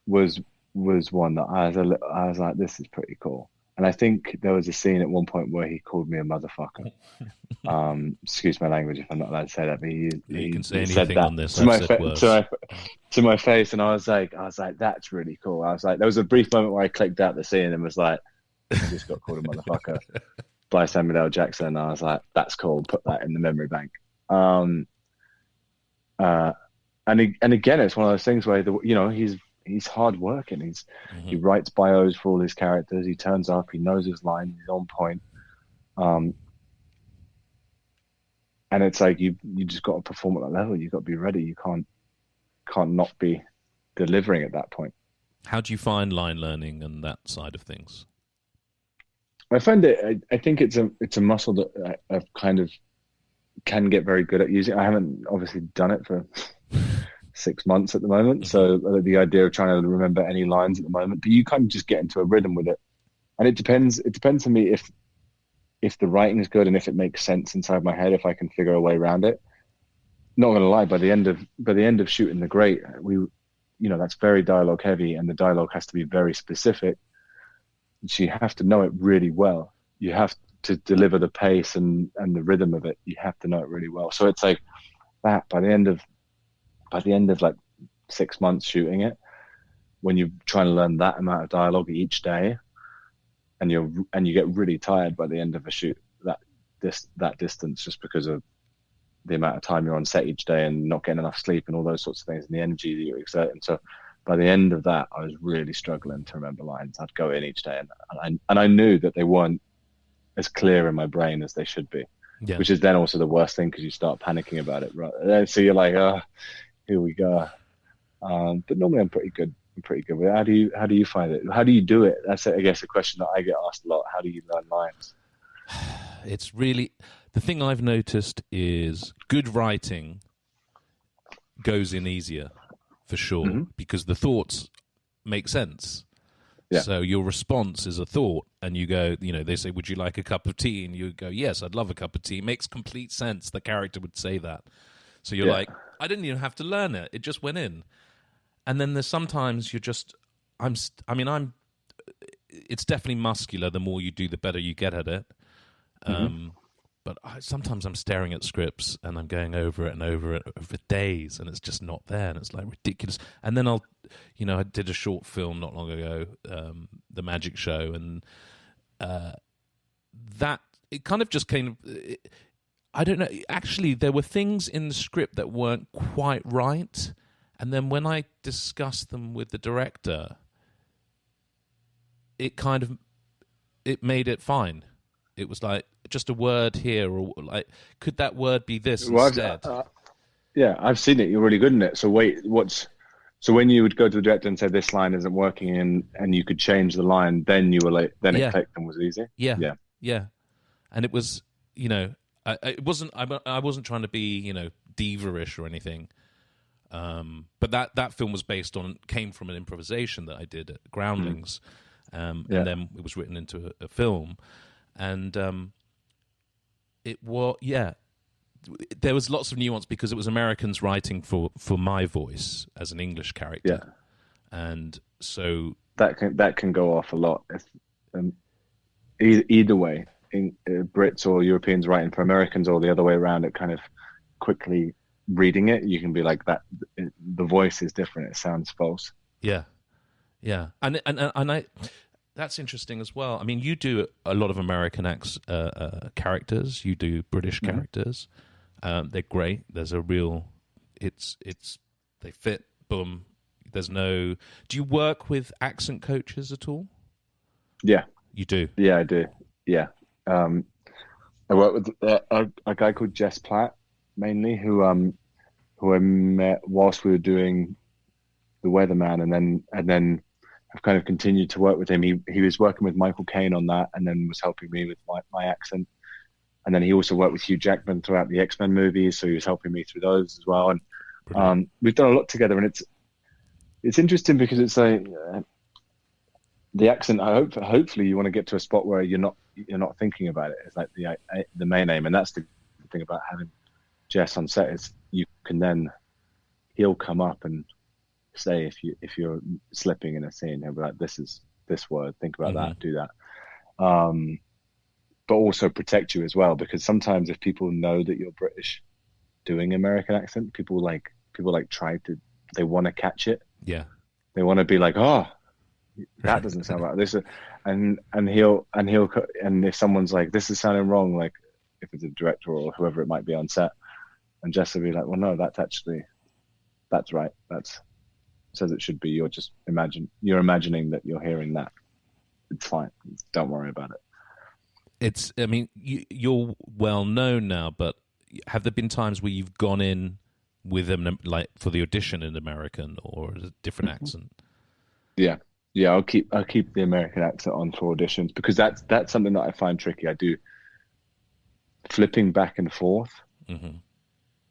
was one that I was like, this is pretty cool. And I think there was a scene at one point where he called me a motherfucker. Excuse my language if I'm not allowed to say that, but you can say said anything that on this. to my face, and I was like, that's really cool. I was like, there was a brief moment where I clicked out the scene and was like, I just got called a motherfucker by Samuel L. Jackson. And I was like, that's cool. Put that in the memory bank. And again, it's one of those things where he's hard working. He writes bios for all his characters. He turns up. He knows his lines. He's on point. And it's like you just got to perform at that level. You got to be ready. You can't not be delivering at that point. How do you find line learning and that side of things? I find it. I think it's a muscle that I've kind of can get very good at using. I haven't obviously done it for 6 months at the moment, so the idea of trying to remember any lines at the moment, but you kind of just get into a rhythm with it, and it depends to me if the writing is good and if it makes sense inside my head, if I can figure a way around it. Not gonna lie, by the end of shooting The Great, that's very dialogue heavy, and the dialogue has to be very specific. So you have to know it really well. You have to deliver the pace and the rhythm of it. You have to know it really well. So it's like that by the end of like 6 months shooting it, when you're trying to learn that amount of dialogue each day, and you get really tired by the end of a shoot, that distance, just because of the amount of time you're on set each day and not getting enough sleep and all those sorts of things, and the energy that you're exerting. So by the end of that, I was really struggling to remember lines. I'd go in each day, and I knew that they weren't as clear in my brain as they should be, which is then also the worst thing, because you start panicking about it. Right? So you're like, oh, here we go. But normally I'm pretty good. With it. How do you find it? How do you do it? That's, I guess, a question that I get asked a lot. How do you learn lines? It's really, the thing I've noticed is good writing goes in easier, for sure, because the thoughts make sense. Yeah. So your response is a thought, and you go, they say, would you like a cup of tea? And you go, yes, I'd love a cup of tea. It makes complete sense. The character would say that. So you're like, I didn't even have to learn it. It just went in. And then there's sometimes you're just, it's definitely muscular. The more you do, the better you get at it. But sometimes I'm staring at scripts and I'm going over it and over it for days, and it's just not there, and it's like ridiculous. And then I did a short film not long ago, The Magic Show, and that, it kind of just came, I don't know, actually there were things in the script that weren't quite right, and then when I discussed them with the director, it made it fine. It was like, just a word here, or like, could that word be this instead? I've seen it. You're really good in it. So wait, so when you would go to the director and say this line isn't working, and you could change the line, then you were like, then it clicked and was easy. Yeah. And it was, it wasn't. I wasn't trying to be, diva-ish or anything. But that film came from an improvisation that I did at Groundlings, and then it was written into a film, and it was there was lots of nuance because it was Americans writing for my voice as an English character, and so that can go off a lot. Either way, Brits or Europeans writing for Americans, or the other way around, it kind of quickly reading it, you can be like, that the voice is different, it sounds false. And I that's interesting as well. I mean, you do a lot of American characters, you do British characters. They're great. There's a real they fit. Boom. There's no. Do you work with accent coaches at all? Yeah, you do. Yeah, I do. Yeah, I work with a guy called Jess Platt, mainly, who I met whilst we were doing the Weatherman, and then I've kind of continued to work with him. He was working with Michael Caine on that, and then was helping me with my accent. And then he also worked with Hugh Jackman throughout the X-Men movies, so he was helping me through those as well. And we've done a lot together, and it's interesting because it's like the accent. Hopefully you want to get to a spot where you're not thinking about it. It's like the main aim, and that's the thing about having Jess on set is he'll come up and say if you're slipping in a scene, he'll be like, "This is this word. Think about that. Do that." But also protect you as well, because sometimes if people know that you're British doing American accent, people they want to catch it. Yeah, they want to be like, "Oh, that doesn't sound right." This, and if someone's like, "This is sounding wrong," like if it's a director or whoever it might be on set, and Jess will be like, "Well, no, that's right. That's says it should be. You're imagining that you're hearing that. It's fine. Don't worry about it." I mean, you're well known now, but have there been times where you've gone in with them, like for the audition in American or a different accent? Yeah. I'll keep the American accent on for auditions, because that's something that I find tricky. I do flipping back and forth.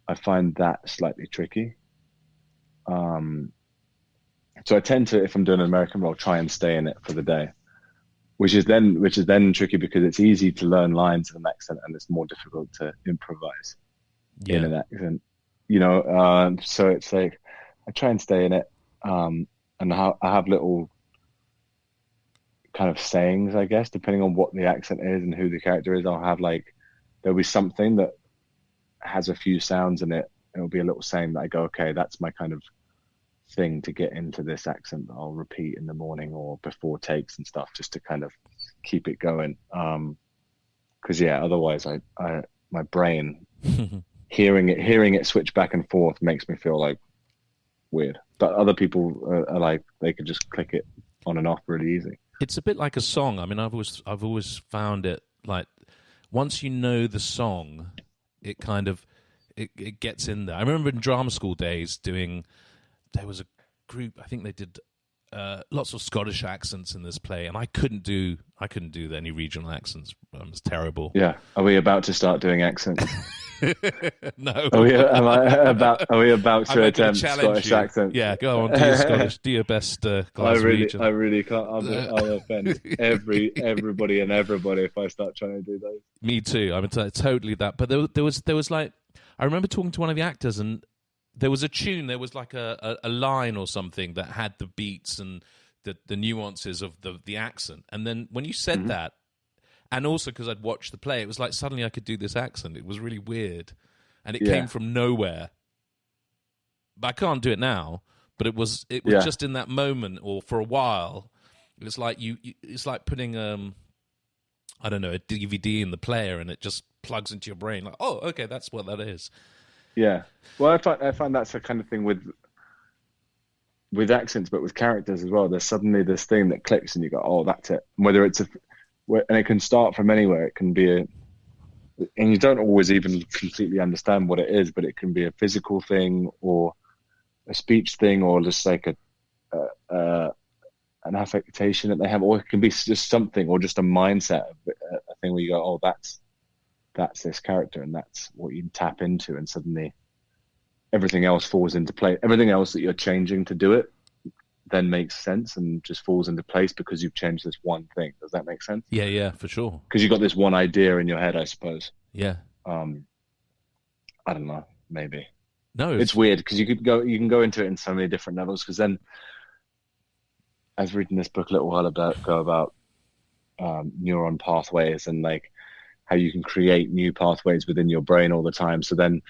I find that slightly tricky. So I tend to, if I'm doing an American role, try and stay in it for the day, which is then tricky because it's easy to learn lines in an accent and it's more difficult to improvise in an accent. So it's like I try and stay in it, and I have little kind of sayings, I guess, depending on what the accent is and who the character is. There'll be something that has a few sounds in it. It'll be a little saying that I go, okay, that's my kind of thing to get into this accent that I'll repeat in the morning or before takes and stuff, just to kind of keep it going. Because otherwise my brain hearing it switch back and forth makes me feel like weird. But other people are like, they could just click it on and off really easy. It's a bit like a song. I mean, I've always found it like once you know the song, it kind of it gets in there. I remember in drama school days there was a group, I think they did lots of Scottish accents in this play, and I couldn't do any regional accents. I was terrible. Yeah. Are we about to start doing accents? No. Are we about to attempt Scottish accents? Yeah, go on, do your best, Glaswegian. I really can't. I'll offend everybody if I start trying to do those. Me too. I mean, totally that. But there was like, I remember talking to one of the actors, and there was a tune. There was like a line or something that had the beats and the nuances of the accent. And then when you said that, and also because I'd watched the play, it was like suddenly I could do this accent. It was really weird, and it came from nowhere. But I can't do it now. But it was just in that moment, or for a while. It's like it's like putting I don't know, a DVD in the player, and it just plugs into your brain. Like, oh, okay, that's what that is. Yeah. Well, I find that's the kind of thing with accents, but with characters as well. There's suddenly this thing that clicks, and you go, "Oh, that's it." And whether it's and it can start from anywhere. It can be and you don't always even completely understand what it is, but it can be a physical thing or a speech thing, or just like an affectation that they have, or it can be just something, or just a mindset, a thing where you go, "Oh, that's this character," and that's what you tap into, and suddenly everything else falls into place. Everything else that you're changing to do it then makes sense and just falls into place because you've changed this one thing. Does that make sense? Yeah, for sure. Because you've got this one idea in your head, I suppose. Yeah. I don't know. Maybe. No, it's weird because you can go into it in so many different levels. Because then, I was reading this book a little while ago about neuron pathways and like how you can create new pathways within your brain all the time. So then,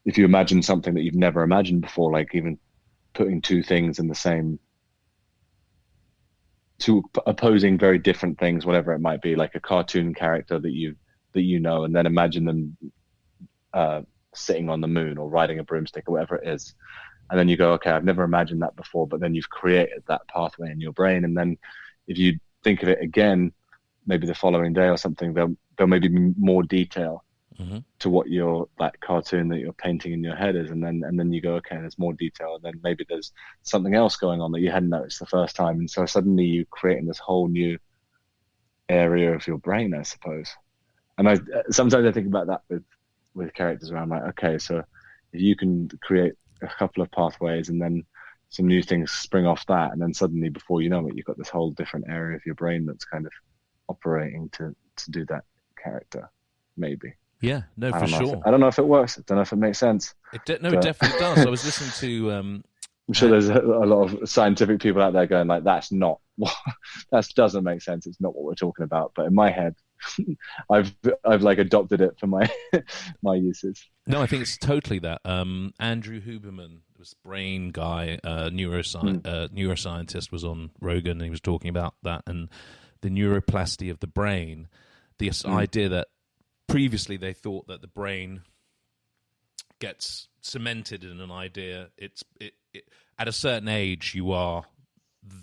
if you imagine something that you've never imagined before, like even putting two things in the same, two opposing very different things, whatever it might be, like a cartoon character that you know, and then imagine them sitting on the moon or riding a broomstick or whatever it is. And then you go, okay, I've never imagined that before, but then you've created that pathway in your brain. And then if you think of it again, maybe the following day or something, there'll maybe be more detail to what your that cartoon that you're painting in your head is, and then you go, okay, there's more detail, and then maybe there's something else going on that you hadn't noticed the first time, and so suddenly you're creating this whole new area of your brain, I suppose. And I sometimes I think about that with characters where I'm like, okay, so if you can create a couple of pathways and then some new things spring off that, and then suddenly before you know it, you've got this whole different area of your brain that's kind of operating to do that character, maybe. Yeah, no, for sure. I don't know if it works. I don't know if it makes sense. It definitely does. I was listening to... I'm sure there's a lot of scientific people out there going like, that's not what, that doesn't make sense. It's not what we're talking about. But in my head, I've like adopted it for my my uses. No, I think it's totally that. Andrew Huberman, this brain guy, neuroscientist, was on Rogan, and he was talking about that and the neuroplasty of the brain. This idea that previously they thought that the brain gets cemented in an idea. It at a certain age you are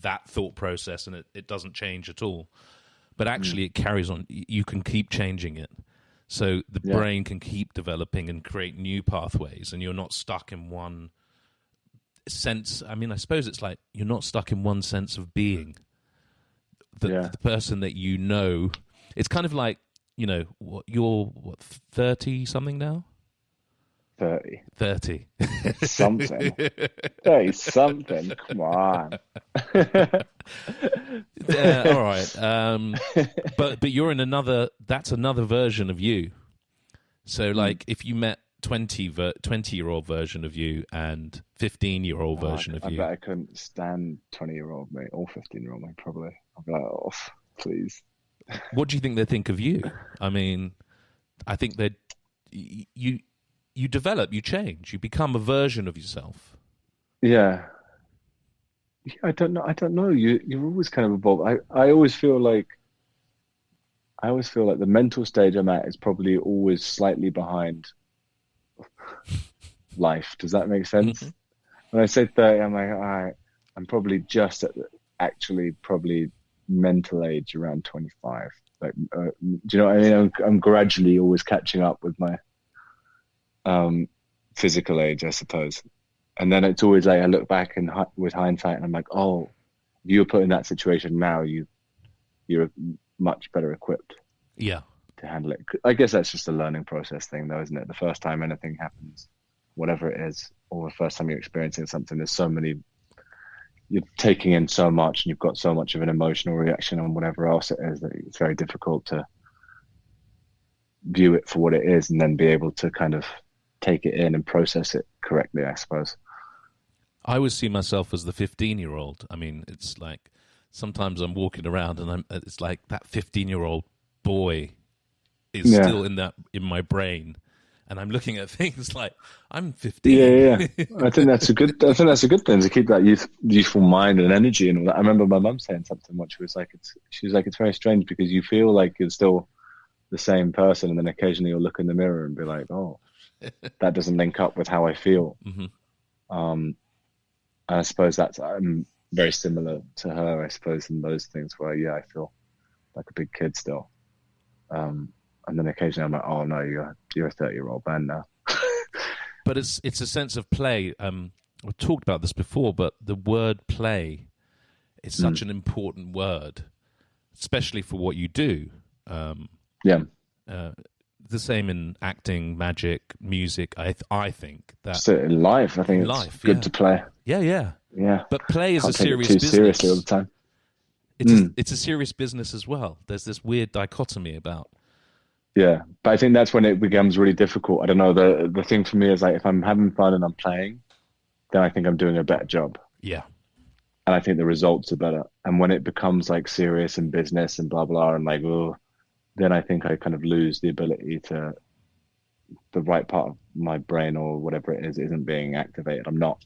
that thought process, and it doesn't change at all. But actually, it carries on. You can keep changing it. So the brain can keep developing and create new pathways, and you're not stuck in one sense. I mean, I suppose it's like you're not stuck in one sense of being. The person that you know, it's kind of like, you know, you're 30-something now? 30. 30. Something. 30-something. Come on. All right. But you're in that's another version of you. So, like, if you met 20-year-old version of you and 15-year-old version of you. I bet I couldn't stand 20-year-old me or 15-year-old me, probably. I'd be like, oh, please. What do you think they think of you? I mean, I think that you develop, you change, you become a version of yourself. Yeah. I don't know. You're always kind of evolved. I always feel like the mental stage I'm at is probably always slightly behind life. Does that make sense? Mm-hmm. When I say 30, I'm like, all right, I'm probably just at probably mental age around 25. Like, do you know what I mean? I'm gradually always catching up with my physical age, I suppose. And then it's always like I look back and with hindsight, and I'm like, oh, if you were put in that situation now, you're much better equipped. Yeah. To handle it. I guess that's just a learning process thing, though, isn't it? The first time anything happens, whatever it is, or the first time you're experiencing something, you're taking in so much, and you've got so much of an emotional reaction on whatever else it is that it's very difficult to view it for what it is and then be able to kind of take it in and process it correctly, I suppose. I always see myself as the 15-year-old. I mean, it's like sometimes I'm walking around and it's like that 15-year-old boy is still in my brain, and I'm looking at things like I'm 15. Yeah. I think that's a good thing, to keep that youthful mind and energy and all that. I remember my mum saying something once. She was like, it's very strange because you feel like you're still the same person, and then occasionally you'll look in the mirror and be like, oh, that doesn't link up with how I feel. Mm-hmm. I suppose I'm very similar to her, I suppose, in those things where, I feel like a big kid still. And then occasionally I'm like, oh no, you're a 30-year-old man now. But it's a sense of play. We've talked about this before, but the word play is such an important word, especially for what you do. The same in acting, magic, music. I think that so in life, I think it's good to play. Yeah. But play is Can't a take serious it too business. Seriously all the time. It's a serious business as well. There's this weird dichotomy about. Yeah, but I think that's when it becomes really difficult. I don't know. The thing for me is like if I'm having fun and I'm playing, then I think I'm doing a better job. Yeah. And I think the results are better. And when it becomes like serious and business and blah, blah, and like, oh, then I think I kind of lose the ability to, the right part of my brain or whatever it is isn't being activated. I'm not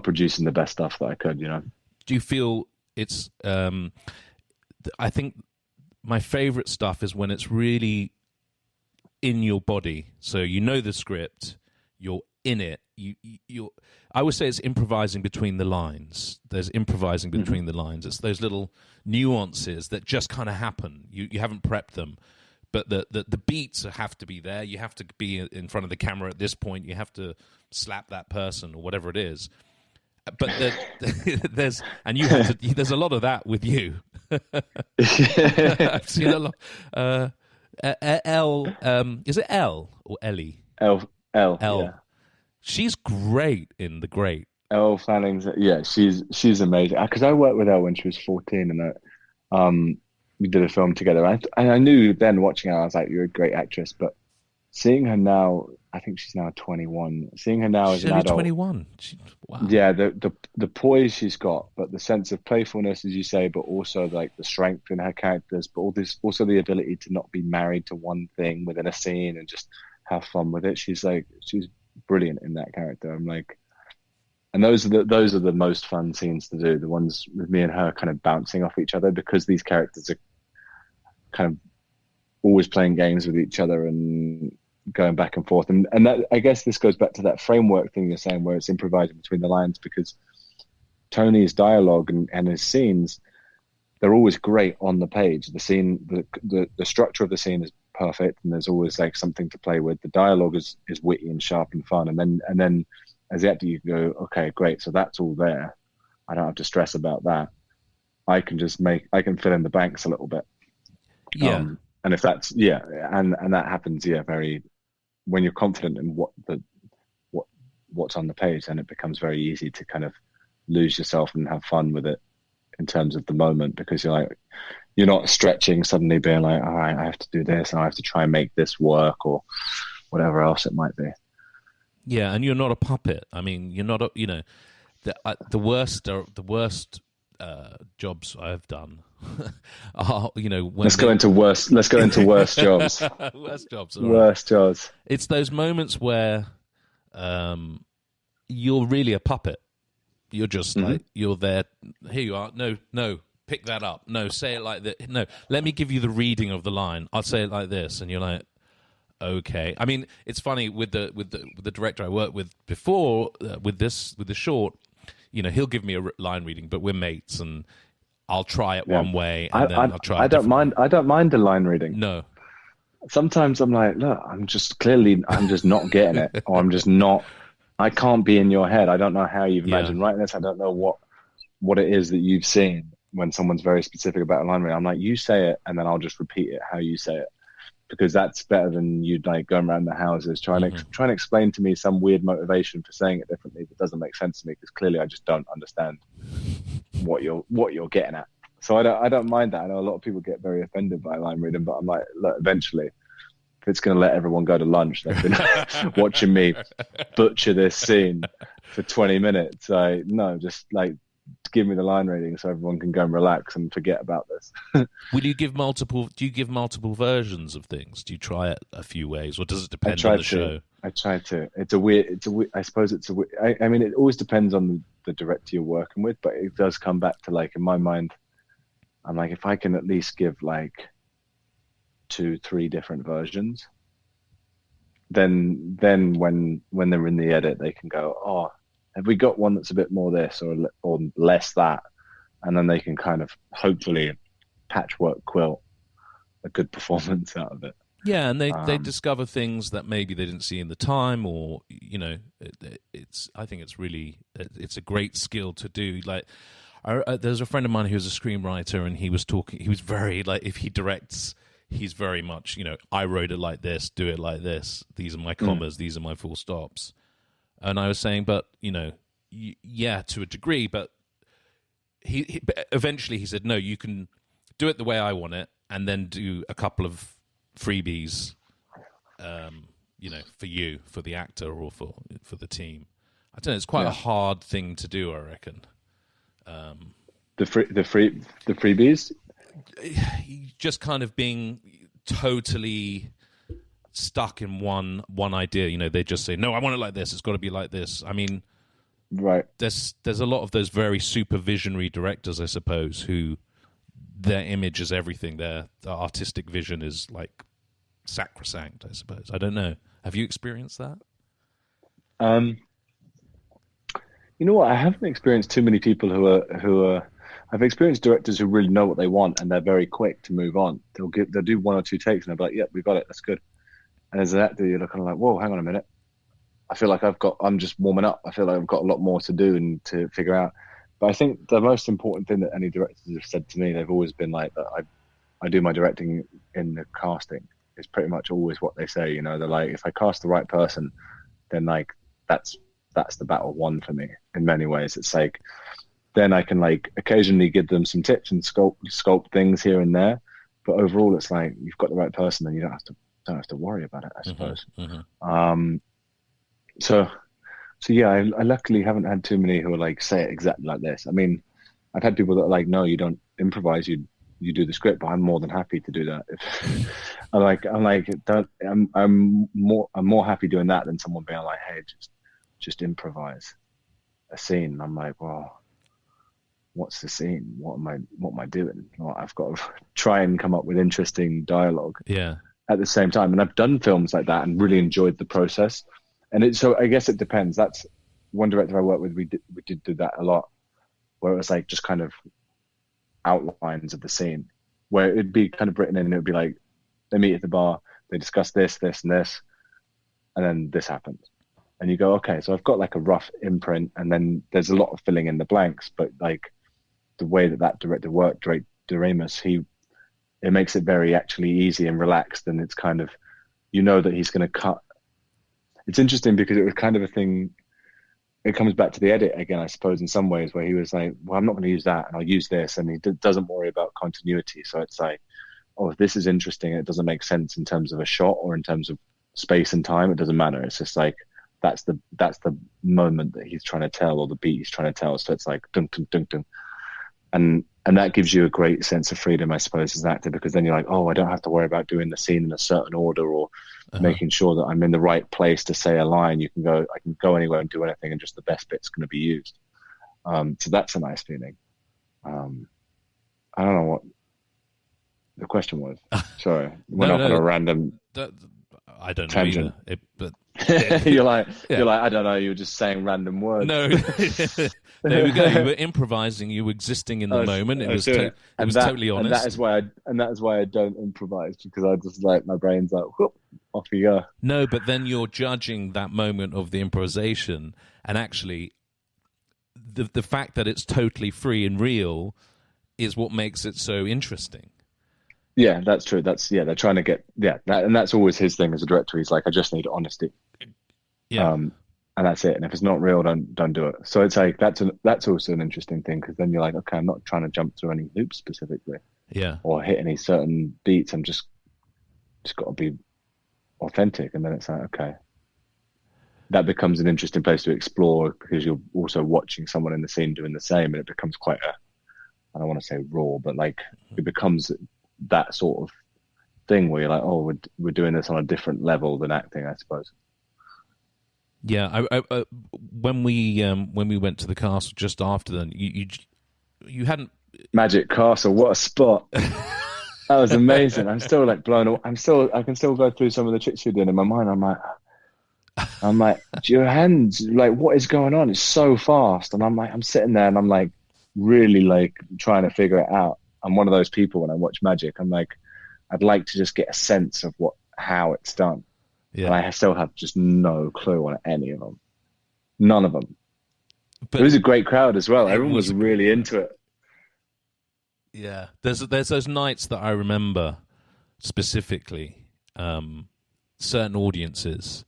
producing the best stuff that I could, you know? Do you feel it's, I think my favorite stuff is when it's really in your body. So you know the script, you're in it. I would say it's improvising between the lines. There's improvising between the lines. It's those little nuances that just kind of happen. You haven't prepped them, but the beats have to be there. You have to be in front of the camera at this point. You have to slap that person or whatever it is. But there's a lot of that with you. I've seen a lot. Is it Elle or Ellie? Elle. Elle. Yeah. She's great in The Great. Elle Fanning's, yeah, she's amazing. Because I worked with Elle when she was 14, and we did a film together. And I knew then watching her, I was like, "You're a great actress." But seeing her now, I think she's now 21. Seeing her now as an adult, 21. Wow. Yeah, the poise she's got, but the sense of playfulness, as you say, but also like the strength in her characters, but also the ability to not be married to one thing within a scene and just have fun with it. She's brilliant in that character. I'm like, and those are the most fun scenes to do. The ones with me and her kind of bouncing off each other, because these characters are kind of always playing games with each other and going back and forth. And that, I guess this goes back to that framework thing you're saying, where it's improvising between the lines, because Tony's dialogue and his scenes, they're always great on the page. The scene, the structure of the scene is perfect, and there's always like something to play with. The dialogue is witty and sharp and fun. And then as the actor, you can go, okay, great. So that's all there. I don't have to stress about that. I can fill in the blanks a little bit. Yeah. And if that's, and that happens, very, when you're confident in what's on the page, then it becomes very easy to kind of lose yourself and have fun with it in terms of the moment, because you're not stretching, suddenly being like, all right, I have to do this and I have to try and make this work, or whatever else it might be. Yeah, and you're not a puppet. I mean, you're not the worst jobs I've done are, let's go into worse jobs. Worst jobs. Worst jobs. It's those moments where you're really a puppet. You're just like, you're there. Here you are. No, pick that up. No, say it like that. No, let me give you the reading of the line. I'll say it like this, and you're like, okay. I mean, it's funny with the director I worked with before, with the short. He'll give me a line reading, but we're mates, and I'll try it one way, and then I'll try. I don't mind the line reading. No. Sometimes I'm like, look, I'm just not getting it, or I'm just not. I can't be in your head. I don't know how you've imagined writing this. I don't know what it is that you've seen when someone's very specific about a line reading. I'm like, you say it, and then I'll just repeat it how you say it, because that's better than you like going around the houses trying to explain to me some weird motivation for saying it differently that doesn't make sense to me, because clearly I just don't understand what you're getting at. So I don't mind that. I know a lot of people get very offended by line reading, but I'm like, look, eventually, if it's going to let everyone go to lunch, they've been watching me butcher this scene for 20 minutes. No, just like give me the line reading so everyone can go and relax and forget about this. Do you give multiple versions of things? Do you try it a few ways, or does it depend on the show? I try to. I suppose I mean, it always depends on the director you're working with, but it does come back to, like, in my mind, I'm like, if I can at least give like 2-3 different versions, then when they're in the edit, they can go, oh, have we got one that's a bit more this or less that? And then they can kind of hopefully patchwork quilt a good performance out of it. Yeah, and they discover things that maybe they didn't see in the time, or I think it's a great skill to do. Like, there's a friend of mine who's a screenwriter, and he was very, like, if he directs, he's very much, I wrote it like this, do it like this. These are my commas, these are my full stops. And I was saying, but, yeah, to a degree, but but eventually he said, no, you can do it the way I want it, and then do a couple of freebies, for you, for the actor, or for the team. I don't know, it's quite a hard thing to do, I reckon. The freebies? Just kind of being totally stuck in one idea. They just say, no, I want it like this, it's got to be like this. I mean, right, there's a lot of those very super visionary directors, I suppose, who their image is everything. Their artistic vision is like sacrosanct, I suppose. I don't know, have you experienced that? You know what, I haven't experienced too many people who are I've experienced directors who really know what they want and they're very quick to move on. They'll do one or two takes and they'll be like, "Yeah, we got it. That's good." And as an actor, you're kind of like, "Whoa, hang on a minute. I feel like I'm just warming up. I feel like I've got a lot more to do and to figure out." But I think the most important thing that any directors have said to me, they've always been like that. I do my directing in the casting. Is pretty much always what they say. You know, they're like, if I cast the right person, then like that's the battle won for me. In many ways, it's like then I can like occasionally give them some tips and sculpt things here and there. But overall, it's like you've got the right person, and you don't have to worry about it, I suppose. So yeah, I luckily haven't had too many who are like say it exactly like this. I mean, I've had people that are like, no, you don't improvise, you do the script, but I'm more than happy to do that. I'm more happy doing that than someone being like, hey, just improvise a scene. I'm like, well, what's the scene? What am I doing? Well, I've got to try and come up with interesting dialogue. Yeah. At the same time, and I've done films like that and really enjoyed the process. And so I guess it depends. That's one director I worked with. We did do that a lot, where it was like just kind of outlines of the scene, where it'd be kind of written in, and it would be like they meet at the bar, they discuss this, and this, and then this happens. And you go, okay, so I've got like a rough imprint, and then there's a lot of filling in the blanks, but like the way that director worked, Drake Doremus, it makes it very actually easy and relaxed, and it's kind of, you know that he's going to cut. It's interesting because it was kind of a thing, it comes back to the edit again, I suppose, in some ways, where he was like, well, I'm not going to use that, and I'll use this, and he doesn't worry about continuity. So it's like, oh, if this is interesting, and it doesn't make sense in terms of a shot or in terms of space and time, it doesn't matter. It's just like, that's the moment that he's trying to tell, or the beat he's trying to tell. So it's like, dun, dun, dun, dun. And that gives you a great sense of freedom, I suppose, as an actor, because then you're like, oh, I don't have to worry about doing the scene in a certain order or making sure that I'm in the right place to say a line. I can go anywhere and do anything, and just the best bit's going to be used. So that's a nice feeling. I don't know what the question was. Sorry, we're not on a random. I don't tangent. know either. You're like, I don't know. You were just saying random words. No, there we go. You were improvising. You were existing in the moment. It was totally honest. And that is why I don't improvise, because I just like, my brain's like, whoop, off you go. No, but then you're judging that moment of the improvisation, and actually, the fact that it's totally free and real is what makes it so interesting. Yeah, that's true. They're trying to get and that's always his thing as a director. He's like, I just need honesty. Yeah, and that's it. And if it's not real, don't do it. So it's like that's also an interesting thing, because then you're like, okay, I'm not trying to jump through any hoops specifically, or hit any certain beats. I'm just got to be authentic. And then it's like, okay, that becomes an interesting place to explore, because you're also watching someone in the scene doing the same, and it becomes quite I don't want to say raw, but like it becomes that sort of thing where you're like, oh, we're doing this on a different level than acting, I suppose. Yeah, when we went to the castle just after then, you hadn't Magic Castle. What a spot! That was amazing. I'm still like blown away. I can still go through some of the tricks you're doing in my mind. I'm like, your hands, like, what is going on? It's so fast, and I'm sitting there, and I'm like, really like trying to figure it out. I'm one of those people when I watch magic. I'm like, I'd like to just get a sense of how it's done. Yeah. And I still have just no clue on any of them. None of them. But it was a great crowd as well. Everyone was really into it. Yeah. There's those nights that I remember specifically, certain audiences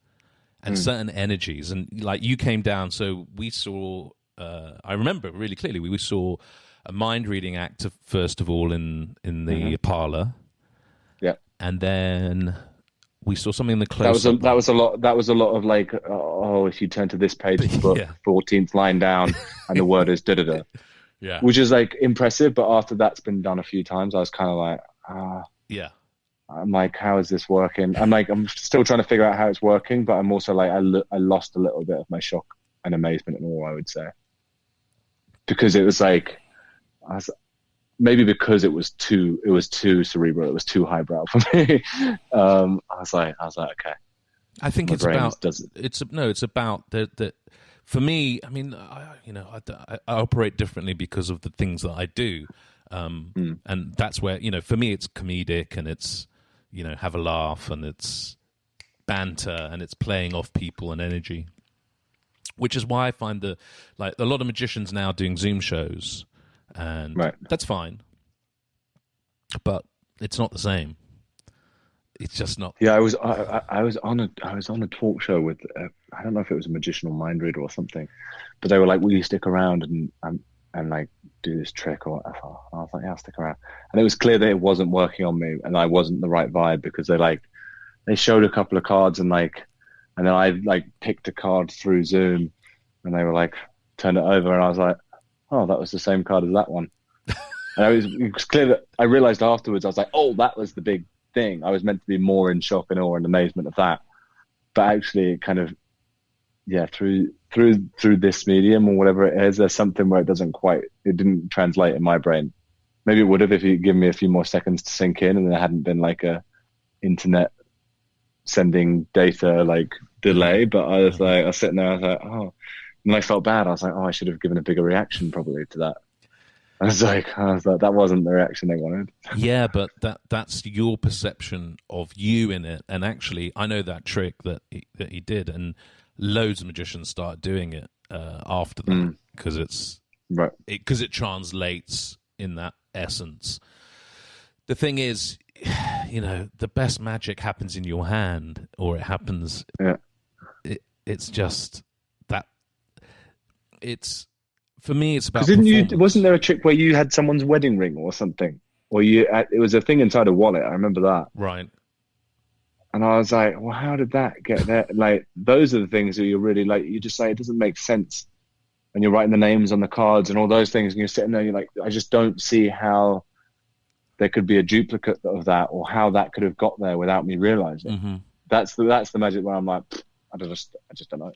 and certain energies. And like, you came down, so we saw, I remember really clearly, we saw a mind-reading act first of all in the parlor. Yeah. And then we saw something in the close. That was a lot of like, oh, if you turn to this page of the book, 14th line down, and the word is da-da-da. Yeah. Which is like impressive, but after that's been done a few times, I was kind of like, yeah. I'm like, how is this working? I'm still trying to figure out how it's working, but I'm also like, I lost a little bit of my shock and amazement and awe, I would say. Because it was like, maybe because it was too cerebral, it was too highbrow for me. I was like, okay. I think it's about that for me, I mean, I operate differently because of the things that I do. And that's where, for me, it's comedic and it's, have a laugh and it's banter and it's playing off people and energy, which is why I find a lot of magicians now doing Zoom shows, and that's fine, but it's not the same. It's just not. Yeah, I was on a talk show with I don't know if it was a magician or mind reader or something, but they were like, "Will you stick around and like do this trick or whatever?" And I was like, "Yeah, I'll stick around." And it was clear that it wasn't working on me, and I wasn't the right vibe because they showed a couple of cards and then I picked a card through Zoom, and they were like, "Turn it over," and I was like, "Oh, that was the same card as that one." And it was clear that I realized afterwards. I was like, "Oh, that was the big thing. I was meant to be more in shock and awe and amazement of that." But actually, it kind of, through this medium or whatever it is, there's something where it didn't translate in my brain. Maybe it would have if you given me a few more seconds to sink in, and there hadn't been like a internet sending data delay. But I was sitting there, I was like, oh, and I felt bad. I was like, oh, I should have given a bigger reaction probably to that. I was like, that wasn't the reaction they wanted. Yeah, but that's your perception of you in it. And actually, I know that trick that he did, and loads of magicians start doing it after that because it translates in that essence. The thing is, the best magic happens in your hand, or it happens. Yeah. It's just that it's. For me, it's about. Wasn't there a trick where you had someone's wedding ring or something, or it was a thing inside a wallet? I remember that. Right. And I was like, well, how did that get there? Like, those are the things that you're really you just say it doesn't make sense. And you're writing the names on the cards and all those things, and you're sitting there, you're like, I just don't see how there could be a duplicate of that, or how that could have got there without me realizing. Mm-hmm. That's the magic where I'm like, I just don't know.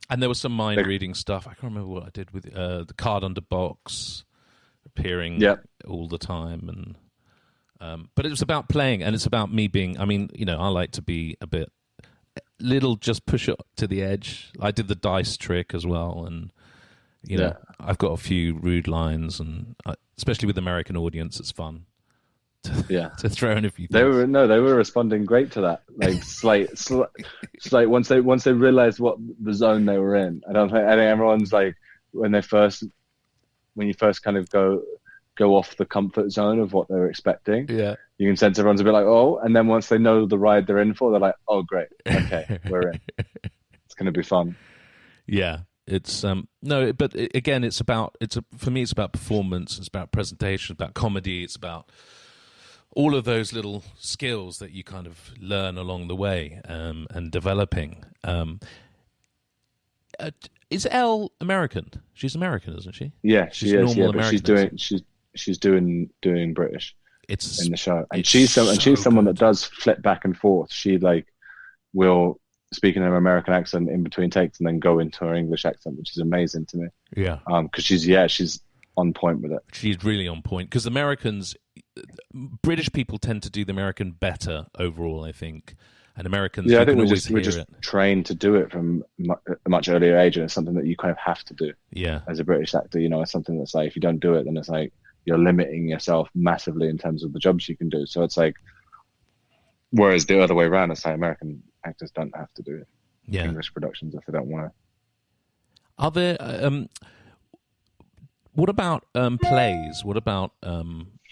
And there was some mind reading stuff. I can't remember what I did with the card under box appearing all the time, and but it was about playing, and it's about me being. I mean, I like to be a bit just push it to the edge. I did the dice trick as well, and I've got a few rude lines, and especially with the American audience, it's fun. To throw in a few things. They were responding great to that. Once they realized what the zone they were in. I think everyone's like, when you first kind of go off the comfort zone of what they're expecting. Yeah. You can sense everyone's a bit like, oh, and then once they know the ride they're in for, they're like, oh great, okay, we're in. It's gonna be fun. Yeah. It's but again, for me it's about performance, it's about presentation, it's about comedy, it's about all of those little skills that you kind of learn along the way and developing. Is Elle American? She's American, isn't she? Yeah, she's she is. Yeah, but American, she's doing British. It's in the show, and she's someone that does flip back and forth. She will speak in an American accent in between takes and then go into her English accent, which is amazing to me. Yeah, because she's on point with it. She's really on point because British people tend to do the American better overall, I think, and Americans. Yeah, I think we're just trained to do it from a much earlier age, and it's something that you kind of have to do. Yeah, as a British actor, it's something that's like if you don't do it, then it's like you're limiting yourself massively in terms of the jobs you can do. So it's like, whereas the other way around, it's like American actors don't have to do it. Yeah, English productions if they don't want to. Are there? What about plays? What about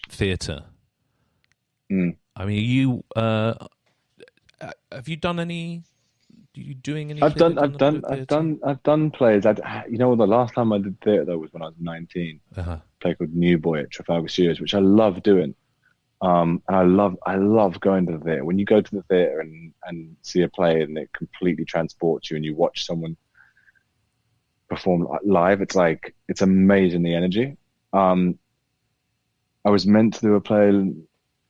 theatre? I mean, you have you done any? Are you doing any? I've done plays. The last time I did theatre though was when I was 19. A play called New Boy at Trafalgar Studios, which I love doing. And I love going to the theatre. When you go to the theatre and see a play and it completely transports you, and you watch someone perform live, it's amazing, the energy. I was meant to do a play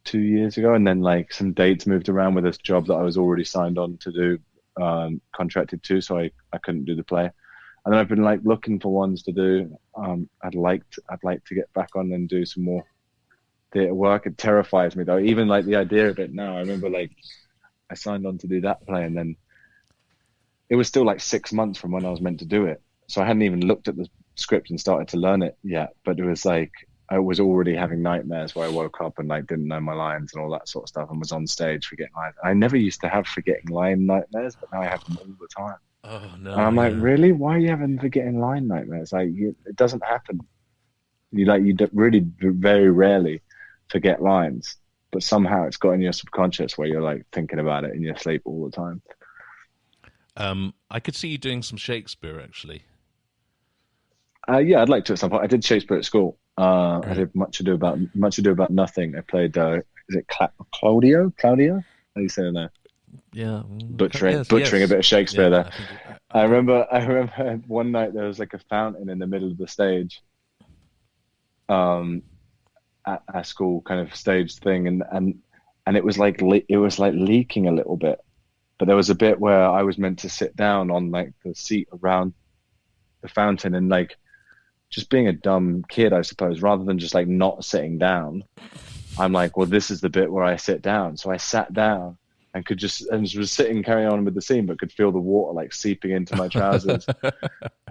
2 years ago, and then some dates moved around with this job that I was already signed on to do, contracted to, so I couldn't do the play. And then I've been looking for ones to do. I'd like to get back on and do some more theatre work. It terrifies me though, even the idea of it now. I remember I signed on to do that play, and then it was still like 6 months from when I was meant to do it. So I hadn't even looked at the script and started to learn it yet. But it was like I was already having nightmares where I woke up and like didn't know my lines and all that sort of stuff, and was on stage forgetting lines. I never used to have forgetting line nightmares, but now I have them all the time. Oh no! And I'm like, really? Why are you having forgetting line nightmares? Like, it doesn't happen. You really very rarely forget lines, but somehow it's got in your subconscious where you're like thinking about it in your sleep all the time. I could see you doing some Shakespeare, actually. Yeah, I'd like to at some point. I did Shakespeare at school. Right. I did Much Ado About Nothing. I played, is it Claudio? Claudio? How do you say that? Yeah, Butchering yes. a bit of Shakespeare there. I remember one night there was like a fountain in the middle of the stage, at our school kind of stage thing, and it was like leaking a little bit, but there was a bit where I was meant to sit down on like the seat around the fountain, and like just being a dumb kid, I suppose, rather than just like not sitting down, I'm like, well, this is the bit where I sit down. So I sat down and was sitting, carrying on with the scene, but could feel the water like seeping into my trousers.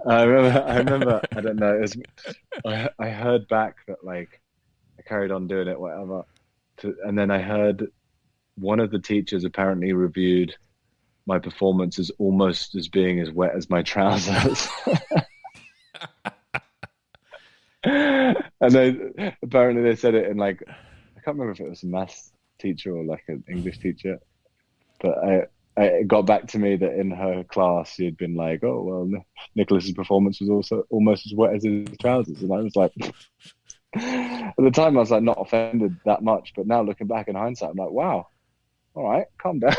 I remember, I don't know, I heard back that like I carried on doing it, whatever. And then I heard one of the teachers apparently reviewed my performance as almost as being as wet as my trousers. And apparently they said it in like, I can't remember if it was a maths teacher or like an English teacher, but it got back to me that in her class she had been like, oh well, Nicholas's performance was also almost as wet as his trousers, and I was like, at the time I was like not offended that much, but now looking back in hindsight, I'm like, wow, all right, calm down.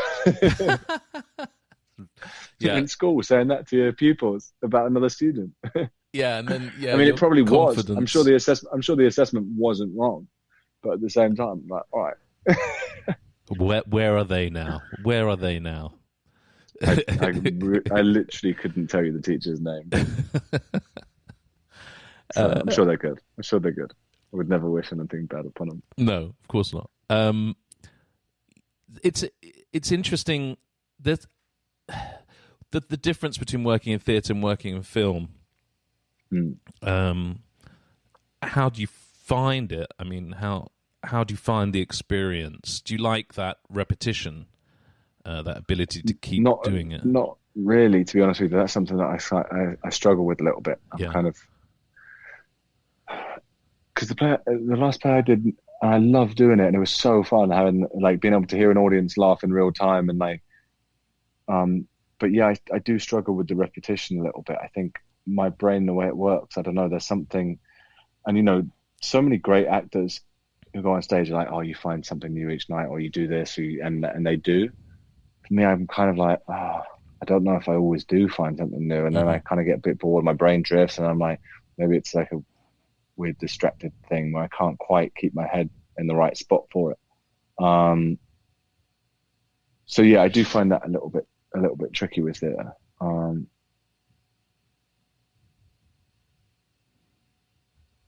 Yeah, in school saying that to your pupils about another student. Yeah, and then I mean, it probably confidence. was. I'm sure the assessment wasn't wrong, but at the same time, I'm like, all right. Where are they now? Where are they now? I literally couldn't tell you the teacher's name. So I'm sure they're good. I would never wish anything bad upon them. No, of course not. It's interesting that the difference between working in theatre and working in film. How do you find it? I mean, how do you find the experience? Do you like that repetition, that ability to keep doing it? Not really, to be honest with you. That's something that I struggle with a little bit. I'm kind of, because the last play I did, I loved doing it, and it was so fun having like being able to hear an audience laugh in real time, and like, but yeah, I do struggle with the repetition a little bit. I think my brain, the way it works, I don't know, there's something, and you know, so many great actors who go on stage are like, oh, you find something new each night, or you do this, and they do. For me, I'm kind of like, oh, I don't know if I always do find something new, and then I kind of get a bit bored, my brain drifts, and I'm like, maybe it's like a weird distracted thing where I can't quite keep my head in the right spot for it. So yeah, I do find that a little bit tricky with theatre.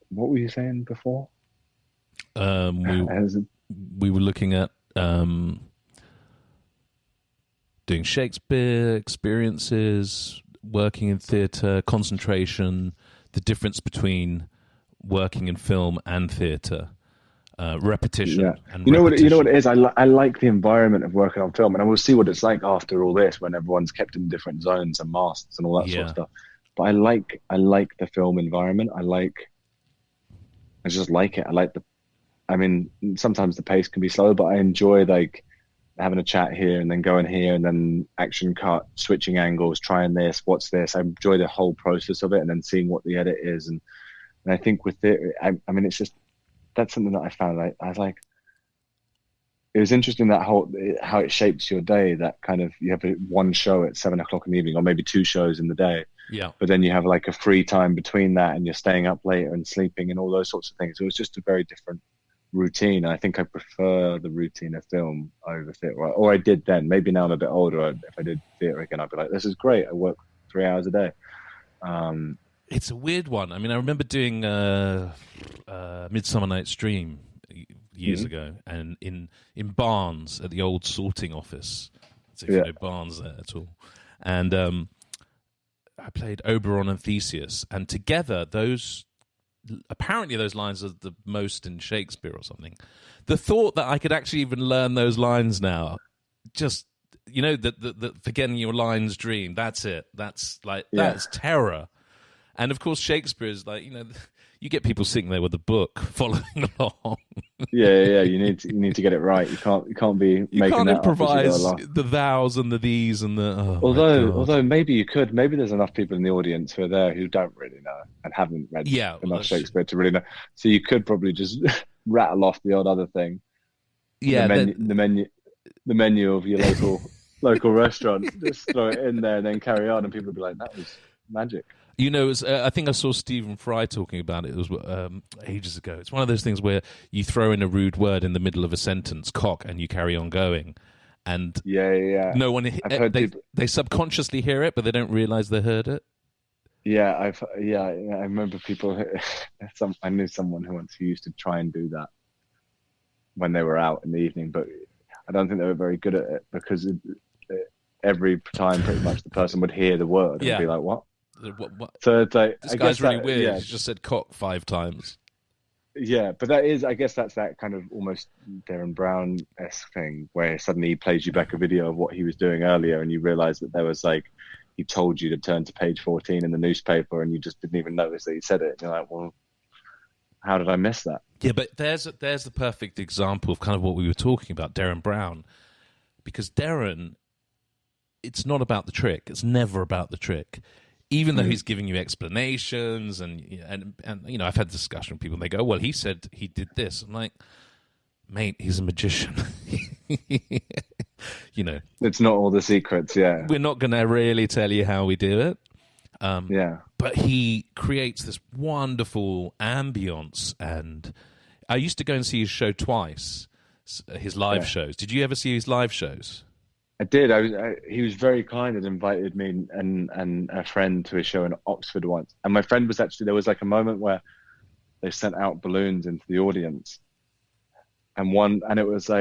What were you saying before? We were looking at doing Shakespeare experiences, working in theatre, concentration, the difference between working in film and theatre, repetition. Yeah. And you know what it is. I like the environment of working on film, and I will see what it's like after all this when everyone's kept in different zones and masks and all that sort of stuff. But I like the film environment. I just like it. I mean, sometimes the pace can be slow, but I enjoy like having a chat here and then going here and then action cut, switching angles, trying this, what's this. I enjoy the whole process of it, and then seeing what the edit is. And I think with it, I mean, it's just, that's something that I found. I was like, it was interesting that how it shapes your day, that kind of, you have one show at 7 o'clock in the evening, or maybe two shows in the day. Yeah. But then you have like a free time between that, and you're staying up later and sleeping and all those sorts of things. It was just a very different routine. I think I prefer the routine of film over theatre, or I did then. Maybe now I'm a bit older. If I did theatre again, I'd be like, this is great. I work 3 hours a day. It's a weird one. I mean, I remember doing Midsummer Night's Dream years ago, and in Barnes at the old sorting office. So if you know Barnes there at all. And I played Oberon and Theseus, and together apparently those lines are the most in Shakespeare or something. The thought that I could actually even learn those lines now, just, the forgetting your lines dream, that's it. That's that's terror. And of course, Shakespeare is you get people sitting there with a book following along. Yeah. You need to get it right. You can't be you making can't that improvise up as you go along. the thous and the these and the. Oh, although maybe you could. Maybe there's enough people in the audience who are there who don't really know and haven't read enough Shakespeare to really know. So you could probably just rattle off the odd other thing. Yeah, the menu of your local restaurant. Just throw it in there and then carry on, and people will be like, "That was magic." I think I saw Stephen Fry talking about it. It was ages ago. It's one of those things where you throw in a rude word in the middle of a sentence, cock, and you carry on going. And no one, they subconsciously hear it, but they don't realize they heard it. Yeah, I remember people. I knew someone who used to try and do that when they were out in the evening, but I don't think they were very good at it because every time, pretty much, the person would hear the word and be like, "What?" What? So it's like, this guy's really weird. Yeah. He just said cock 5 times. Yeah, but I guess that's that kind of almost Darren Brown-esque thing where suddenly he plays you back a video of what he was doing earlier, and you realise that there was he told you to turn to page 14 in the newspaper, and you just didn't even notice that he said it. And you're like, well, how did I miss that? Yeah, but there's the perfect example of kind of what we were talking about, Darren Brown, because Darren, it's not about the trick. It's never about the trick. Even though he's giving you explanations and I've had discussion with people and they go, well, he said he did this. I'm like, mate, he's a magician. It's not all the secrets. Yeah, we're not going to really tell you how we do it. But he creates this wonderful ambience, and I used to go and see his show twice, his live shows. Did you ever see his live shows? I did. He was very kind and invited me and a friend to his show in Oxford once. And my friend was there was a moment where they sent out balloons into the audience, and it was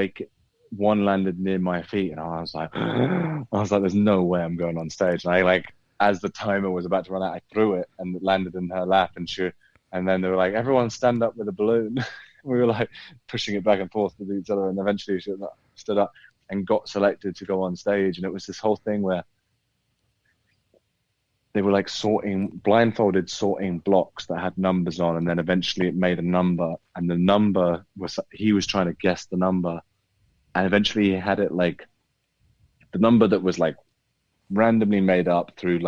one landed near my feet, and I was like, there's no way I'm going on stage. And I as the timer was about to run out, I threw it and it landed in her lap, and then they were like, everyone stand up with a balloon. We were pushing it back and forth with each other, and eventually she stood up and got selected to go on stage. And it was this whole thing where they were blindfolded sorting blocks that had numbers on, and then eventually it made a number, and the number he was trying to guess the number, and eventually he had it the number that was randomly made up through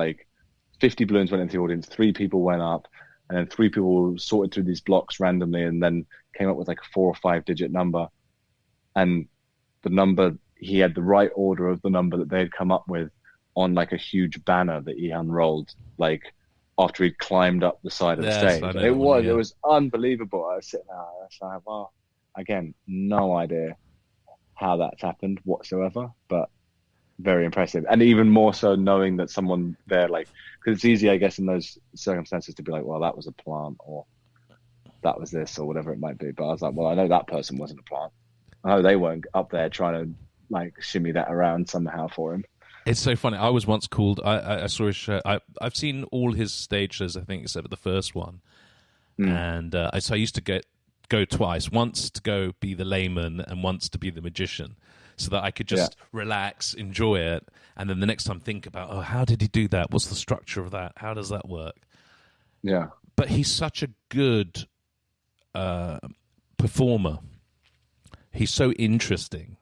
50 balloons went into the audience, 3 people went up, and then 3 people sorted through these blocks randomly and then came up with a 4 or 5 digit number. And the number, he had the right order of the number that they had come up with on a huge banner that he unrolled after he'd climbed up the side of the stage. It was unbelievable. I was sitting there, I was like, well, again, no idea how that's happened whatsoever, but very impressive. And even more so knowing that someone there, because it's easy, I guess, in those circumstances to be like, well, that was a plant, or that was this, or whatever it might be. But I was like, well, I know that person wasn't a plant. I know they weren't up there trying to shimmy that around somehow for him. It's so funny. I was once called, I saw his show. I've seen all his stage shows, I think, except for the first one. And so I used to go twice, once to go be the layman and once to be the magician, so that I could just relax, enjoy it, and then the next time think about, how did he do that? What's the structure of that? How does that work? Yeah. But he's such a good performer. He's so interesting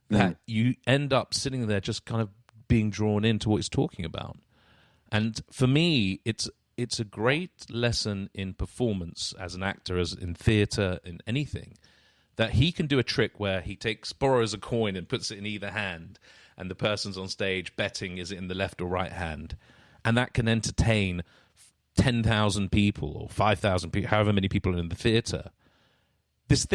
that you end up sitting there just kind of being drawn into what he's talking about. And for me, it's a great lesson in performance as an actor, as in theatre, in anything, that he can do a trick where he borrows a coin and puts it in either hand, and the person's on stage betting is it in the left or right hand, and that can entertain 10,000 people or 5,000 people, however many people are in the theatre. This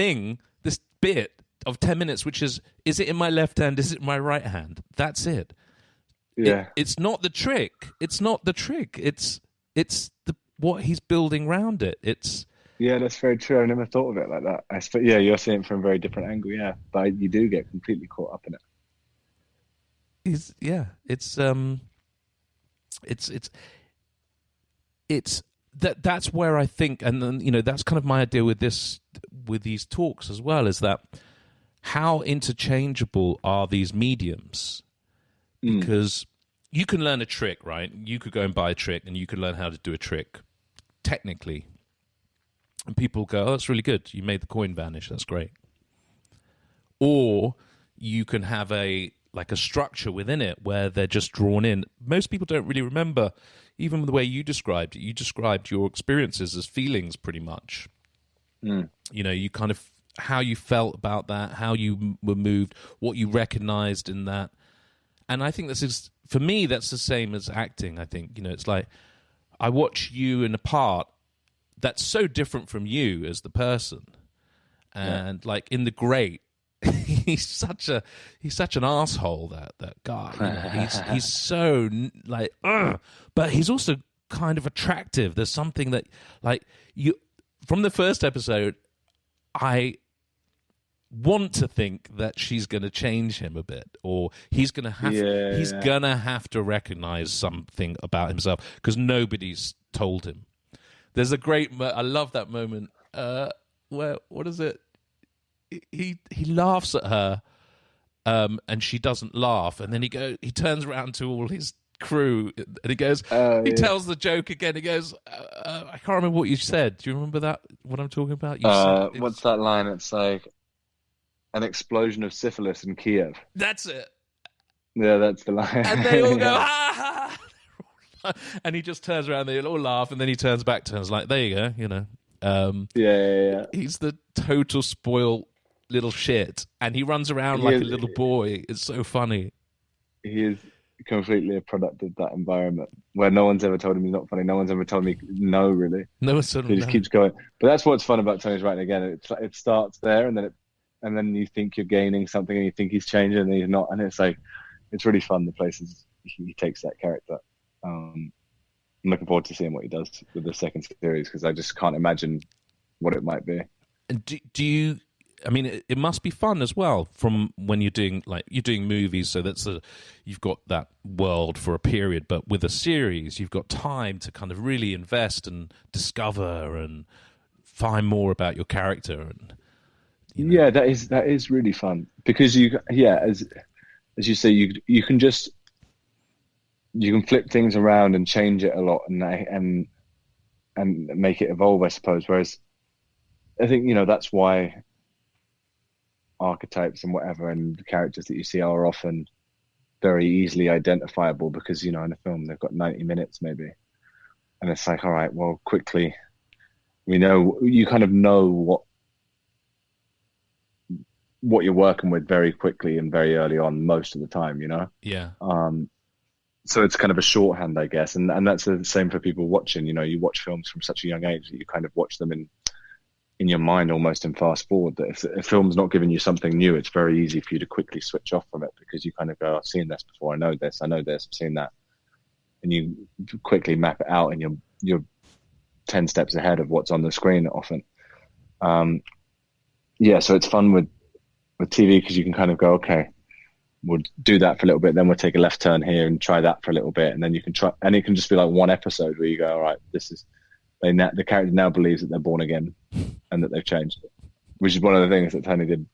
bit of 10 minutes, which is it in my left hand, is it in my right hand? That's it. Yeah. It's not the trick. It's not the trick. It's what he's building around it. Yeah, that's very true. I never thought of it like that. You're seeing it from a very different angle, but you do get completely caught up in it. it's that's where I think, and then, that's kind of my idea with these talks as well, is that how interchangeable are these mediums? Because you can learn a trick, right? You could go and buy a trick, and you could learn how to do a trick technically, and people go, "Oh, that's really good. You made the coin vanish. That's great." Or you can have a structure within it where they're just drawn in. Most people don't really remember, even the way you described it. You described your experiences as feelings, pretty much. You kind of how you felt about that, how you were moved, what you recognized in that. And I think this is, for me, that's the same as acting. I think, it's like I watch you in a part that's so different from you as the person. And like in The Great, he's such an asshole, that guy. He's so like, but he's also kind of attractive. There's something that, like, you from the first episode, I want to think that she's going to change him a bit, or he's going to have to recognize something about himself because nobody's told him. There's a great, I love that moment where, what is it? He laughs at her, and she doesn't laugh, and then he turns around to all his crew, and he goes, he tells the joke again. He goes, I can't remember what you said. Do you remember that? What I'm talking about? What's that line? It's like an explosion of syphilis in Kiev. That's it. Yeah, that's the line. And they all go, ha ha. And he just turns around. They all laugh, and then he turns back to us like, there you go. Yeah. He's the total spoiled little shit, and he runs around like a little boy. It's so funny. He is completely a product of that environment where no one's ever told him he's not funny. No one's ever told me no, really. No one's told him. He just keeps going. But that's what's fun about Tony's writing again. It starts there, and then you think you're gaining something, and you think he's changing, and he's not. And it's like, it's really fun, the places he takes that character. I'm looking forward to seeing what he does with the second series, because I just can't imagine what it might be. And do you? I mean, it must be fun as well from when you're doing movies. So you've got that world for a period, but with a series, you've got time to kind of really invest and discover and find more about your character. And yeah, that is really fun, because as you say, you can flip things around and change it a lot and make it evolve, I suppose. Whereas I think that's why archetypes and whatever and the characters that you see are often very easily identifiable, because in a film they've got 90 minutes maybe, and it's like, all right, well, quickly, you kind of know what you're working with very quickly and very early on most of the time, yeah. So it's kind of a shorthand, I guess, and that's the same for people watching. You watch films from such a young age that you kind of watch them in your mind almost and fast forward. That if a film's not giving you something new, it's very easy for you to quickly switch off from it, because you kind of go, I've seen this before, I know this, I've seen that, and you quickly map it out, and you're 10 steps ahead of what's on the screen often. So it's fun with TV, because you can kind of go, okay, we'll do that for a little bit, then we'll take a left turn here and try that for a little bit, and then you can try, and it can just be like one episode where you go, all right, the character now believes that they're born again and that they've changed, which is one of the things that Tony did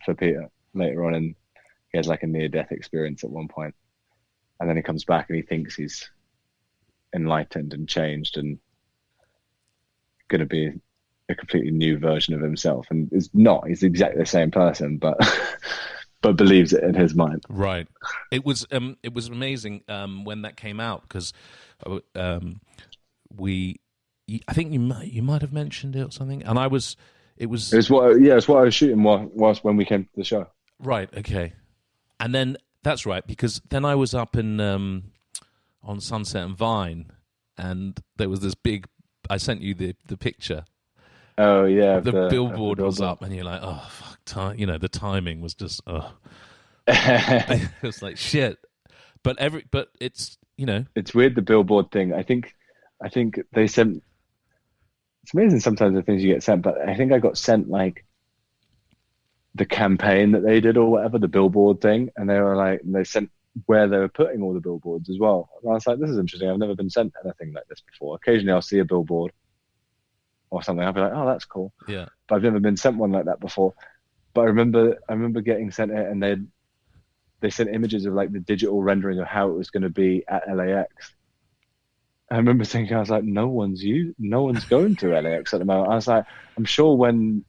for Peter later on, and he has like a near-death experience at one point, and then he comes back and he thinks he's enlightened and changed and going to be a completely new version of himself, and is not. He's exactly the same person, but but believes it in his mind. Right. It was amazing when that came out, because I think you might have mentioned it or something, and it was what I was shooting whilst when we came to the show. Right. Okay. And then that's right, because then I was up in on Sunset and Vine, and there was this big. I sent you the picture. Oh yeah, the billboard was up, and you're like, oh fuck, the timing was just, it was like shit. But it's it's weird, the billboard thing. I think they sent. It's amazing sometimes the things you get sent, but I think I got sent like the campaign that they did or whatever, the billboard thing, and they were like, they sent where they were putting all the billboards as well. And I was like, this is interesting. I've never been sent anything like this before. Occasionally I'll see a billboard or something. I'll be like, oh, that's cool. Yeah. But I've never been sent one like that before. But I remember getting sent it, and they sent images of like the digital rendering of how it was going to be at LAX. I remember thinking, I was like, no one's going to LAX at the moment. I was like, I'm sure when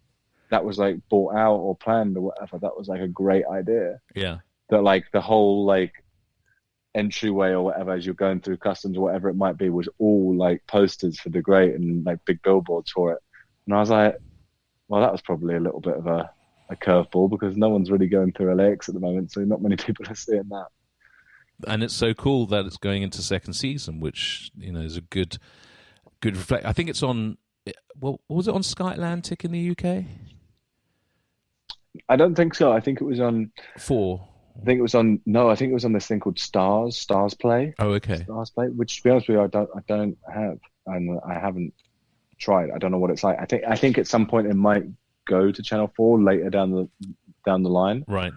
that was like bought out or planned or whatever, that was like a great idea. Yeah. That like the whole like entryway or whatever, as you're going through customs or whatever it might be, was all like posters for the great and like big billboards for it. And I was like, well, that was probably a little bit of a curveball, because no one's really going through LAX at the moment, so not many people are seeing that. And it's so cool that it's going into second season, which, you know, is a good reflect. I think it's on. Well, was it on Sky Atlantic in the UK? I don't think so. I think it was on 4. I think it was on. No, I think it was on this thing called Stars Play. Oh, okay. Stars Play, which, to be honest with you, I don't have, and I haven't tried. I don't know what it's like. I think at some point it might go to Channel 4 later down the line. Right.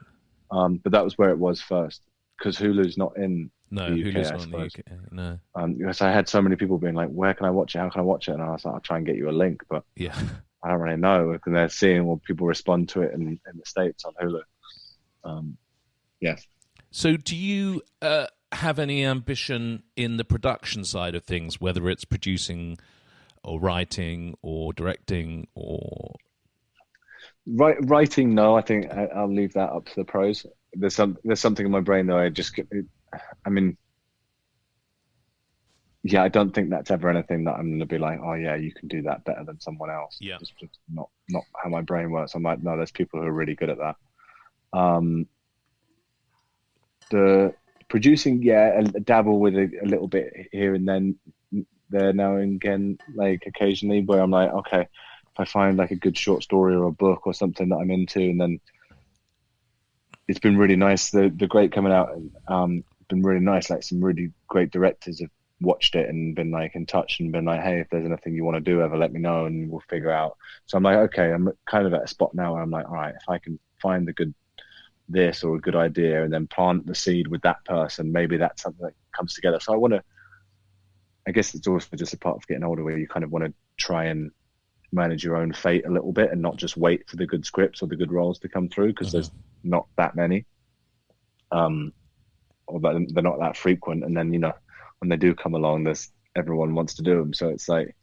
But that was where it was first, because Hulu's not in the UK. Hulu's not in the UK. No. Because I had so many people being like, "Where can I watch it? How can I watch it?" And I was like, "I'll try and get you a link," but yeah, I don't really know, because they're seeing what people respond to it in the States on Hulu. Yeah. So, do you have any ambition in the production side of things, whether it's producing or writing or directing or writing? No, I think I'll leave that up to the pros. There's something in my brain though. I don't think that's ever anything that I'm going to be like, oh yeah, you can do that better than someone else. Yeah. It's just not how my brain works. I'm like, no, there's people who are really good at that. The producing, yeah, I dabble with a little bit here and then, there now and again, like occasionally, where I'm like, okay, if I find like a good short story or a book or something that I'm into, and then it's been really nice. The great coming out, been really nice. Like some really great directors have watched it and been like in touch and been like, hey, if there's anything you want to do ever, let me know and we'll figure out. So I'm like, okay, I'm kind of at a spot now where I'm like, all right, if I can find the good this or a good idea and then plant the seed with that person, maybe that's something that comes together. So I guess it's also just a part of getting older, where you kind of want to try and manage your own fate a little bit and not just wait for the good scripts or the good roles to come through, because there's not that many, or they're not that frequent. And then, you know, when they do come along, everyone wants to do them. So it's like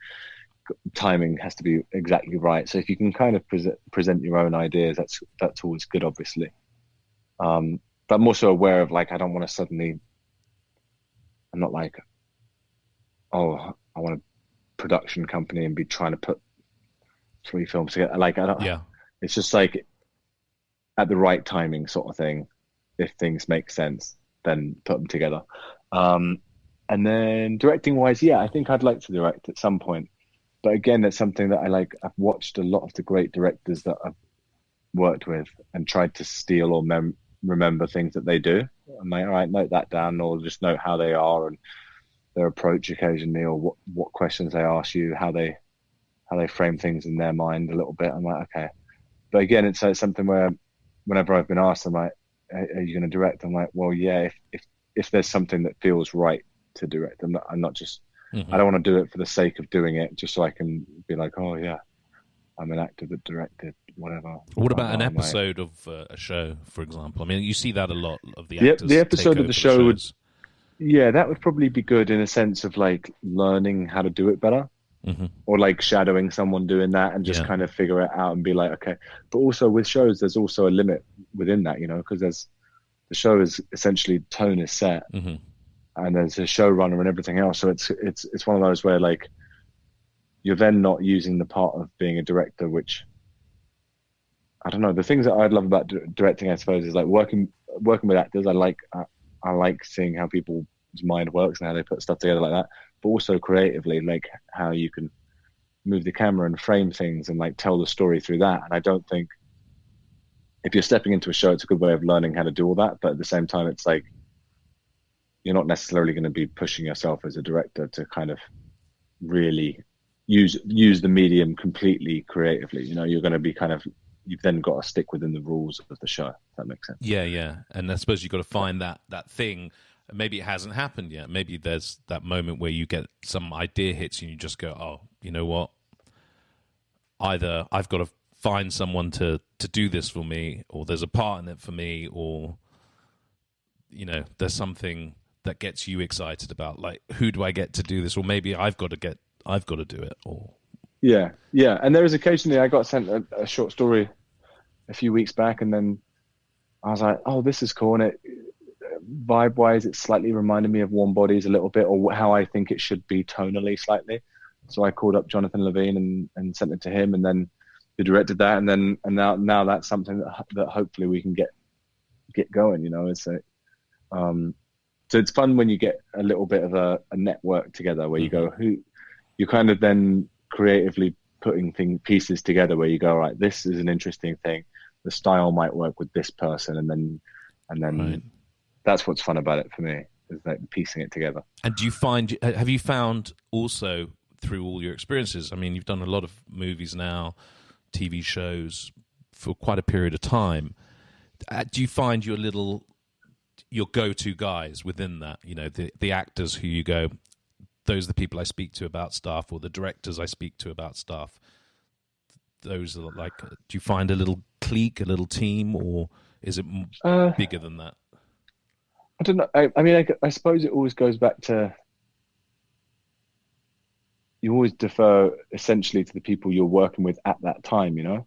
timing has to be exactly right. So if you can kind of present your own ideas, that's always good, obviously. But I'm also aware of, like, I don't want to suddenly, I'm not like, oh, I want a production company and be trying to put 3 films together. Like, I don't, it's just like at the right timing sort of thing. If things make sense, then put them together. And then directing wise, yeah, I think I'd like to direct at some point. But again, that's something that I like. I've watched a lot of the great directors that I've worked with and tried to steal or remember things that they do. I'm like, all right, note that down, or just note how they are and their approach occasionally, or what questions they ask you, how they frame things in their mind a little bit. I'm like, okay. But again, it's something where whenever I've been asked, I'm like, are you going to direct? I'm like, well, yeah, if there's something that feels right to direct. I'm not just, I don't want to do it for the sake of doing it, just so I can be like, oh yeah, I'm an actor that directed whatever. What about an episode of a show, for example? I mean, you see that a lot of the actors. The episode of the show would, that would probably be good in a sense of like learning how to do it better, or like shadowing someone doing that and just kind of figure it out and be like, okay. But also with shows, there's also a limit within that, you know, because the show is essentially tone is set. And there's a showrunner and everything else. So it's one of those where like you're then not using the part of being a director, which I don't know. The things that I'd love about directing, I suppose, is like working with actors. I like seeing how people's mind works and how they put stuff together like that. But also creatively, like how you can move the camera and frame things and like tell the story through that. And I don't think if you're stepping into a show, it's a good way of learning how to do all that. But at the same time, it's like, you're not necessarily going to be pushing yourself as a director to kind of really use the medium completely creatively. You know, you're going to be kind of you've then got to stick within the rules of the show. If that makes sense. Yeah. And I suppose you've got to find that thing. Maybe it hasn't happened yet. Maybe there's that moment where you get some idea hits and you just go, oh, you know what? Either I've got to find someone to do this for me, or there's a part in it for me, or, you know, there's something that gets you excited about, like, who do I get to do this? Or maybe I've got to do it. Or Yeah. And there is occasionally I got sent a short story a few weeks back, and then I was like, oh, this is cool. And it, vibe-wise, it slightly reminded me of Warm Bodies a little bit, or how I think it should be tonally slightly. So I called up Jonathan Levine and sent it to him, and then he directed that, and now that's something that hopefully we can get going. You know, it's so it's fun when you get a little bit of a network together where you go, you kind of then creatively putting pieces together where you go, right, this is an interesting thing. The style might work with this person, and then right. That's what's fun about it for me, is like piecing it together. And have you found also through all your experiences, I mean, you've done a lot of movies now, TV shows for quite a period of time. Do you find your go-to guys within that, you know, the actors who you go, those are the people I speak to about stuff, or the directors I speak to about stuff? Those are like, do you find a little clique, a little team, or is it bigger than that? I don't know. I mean, I suppose it always goes back to, you always defer essentially to the people you're working with at that time, you know?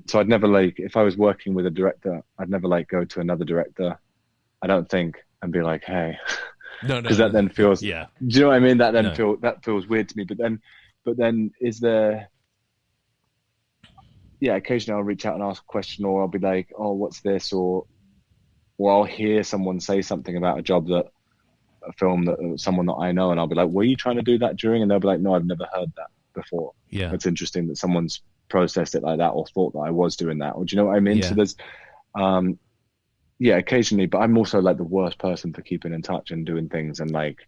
So I'd never if I was working with a director, I'd never go to another director, I don't think, and be like, hey, no, because that then feels, yeah. Do you know what I mean? That then feels weird to me. But then is there, occasionally I'll reach out and ask a question, or I'll be like, oh, what's this? Or I'll hear someone say something about a film that someone that I know, and I'll be like, were you trying to do that during? And they'll be like, no, I've never heard that before. Yeah. It's interesting that someone's processed it like that, or thought that I was doing that. Or do you know what I mean? Yeah. So there's, occasionally, but I'm also like the worst person for keeping in touch and doing things. And like,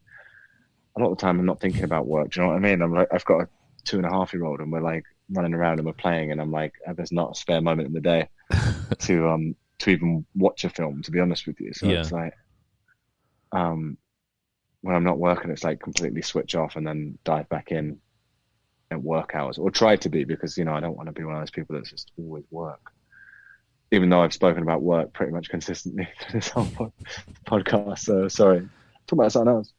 a lot of the time I'm not thinking about work. Do you know what I mean? I'm like, I've got a 2.5-year-old and we're like running around and we're playing, and I'm like, there's not a spare moment in the day to even watch a film, to be honest with you. So it's like, when I'm not working, it's like completely switch off and then dive back in at work hours, or try to be, because, you know, I don't want to be one of those people that's just always work. Even though I've spoken about work pretty much consistently through this whole podcast. So sorry. Talk about something else.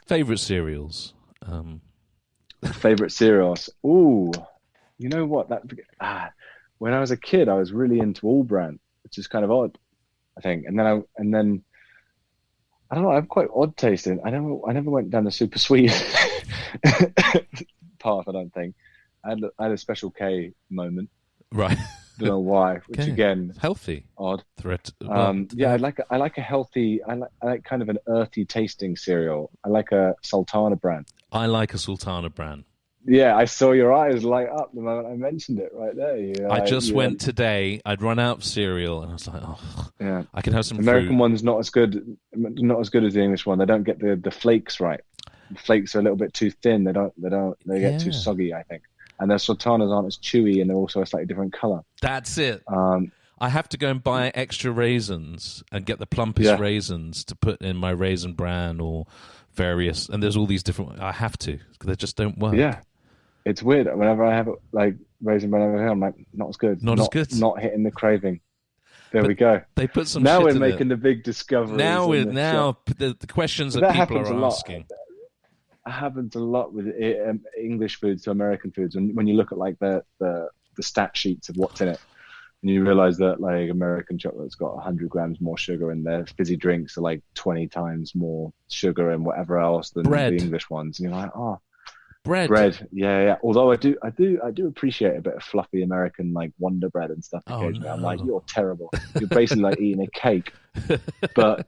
Favorite cereals? Favorite cereals? Ooh, you know what? When I was a kid, I was really into all bran, which is kind of odd, I think. And then I don't know. I'm quite odd tasting. I never went down the super sweet path. I don't think. I had a Special K moment. Right. Don't know why. Which again, healthy. Odd. Threat. I like a healthy. I like kind of an earthy tasting cereal. I like a Sultana bran. I like a Sultana bran. Yeah, I saw your eyes light up the moment I mentioned it right there. I just went today. I'd run out of cereal, and I was like, "Oh, yeah, I can have some." American fruit. one's not as good as the English one. They don't get the flakes right. The flakes are a little bit too thin. They get too soggy, I think. And their sultanas aren't as chewy, and they're also a slightly different color. That's it. I have to go and buy extra raisins and get the plumpest raisins to put in my raisin bran or various. And there's all these different. I have to, because they just don't work. Yeah. It's weird. Whenever I have like raisin bran over here, I'm like, not as good. Not as good. Not hitting the craving. There we go. They put some. Now shit we're in making it. the big discoveries. Now the questions that people are asking. It happens a lot with English foods to American foods, and when you look at like the stat sheets of what's in it, and you realize that like American chocolate's got 100 grams more sugar in there, fizzy drinks are like 20 times more sugar and whatever else than the English ones, and you're like, oh. Bread, yeah. Although I do appreciate a bit of fluffy American like Wonder Bread and stuff occasionally. I'm like, you're terrible. You're basically like eating a cake, but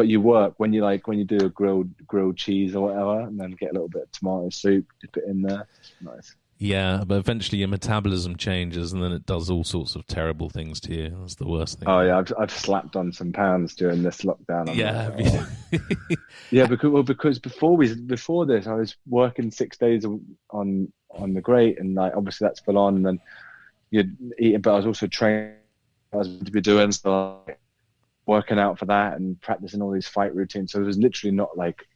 you work when you do a grilled cheese or whatever, and then get a little bit of tomato soup, dip it in there. Nice. Yeah, but eventually your metabolism changes, and then it does all sorts of terrible things to you. That's the worst thing. Oh yeah, I've slapped on some pounds during this lockdown. Yeah, because before this, I was working 6 days on the grate, and like obviously that's full on, and then you'd eat, but I was also training. I was to be doing so, like, working out for that and practicing all these fight routines. So it was literally not like,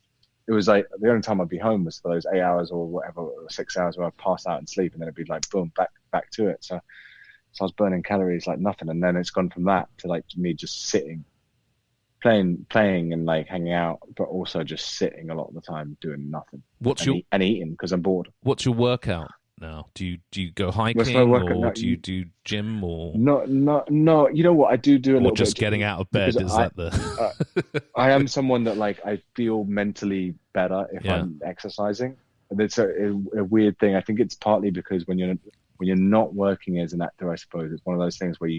it was like the only time I'd be home was for those 8 hours or whatever, or 6 hours where I'd pass out and sleep, and then it'd be like boom, back to it. So I was burning calories like nothing, and then it's gone from that to like me just sitting, playing and like hanging out, but also just sitting a lot of the time doing nothing. And eating because I'm bored. What's your workout now? Do you go hiking, or do you do gym, or no? You know what, I do a little bit. Or just getting out of bed. I am someone that like I feel mentally better if I'm exercising. And it's a weird thing. I think it's partly because when you're not working as an actor, I suppose it's one of those things where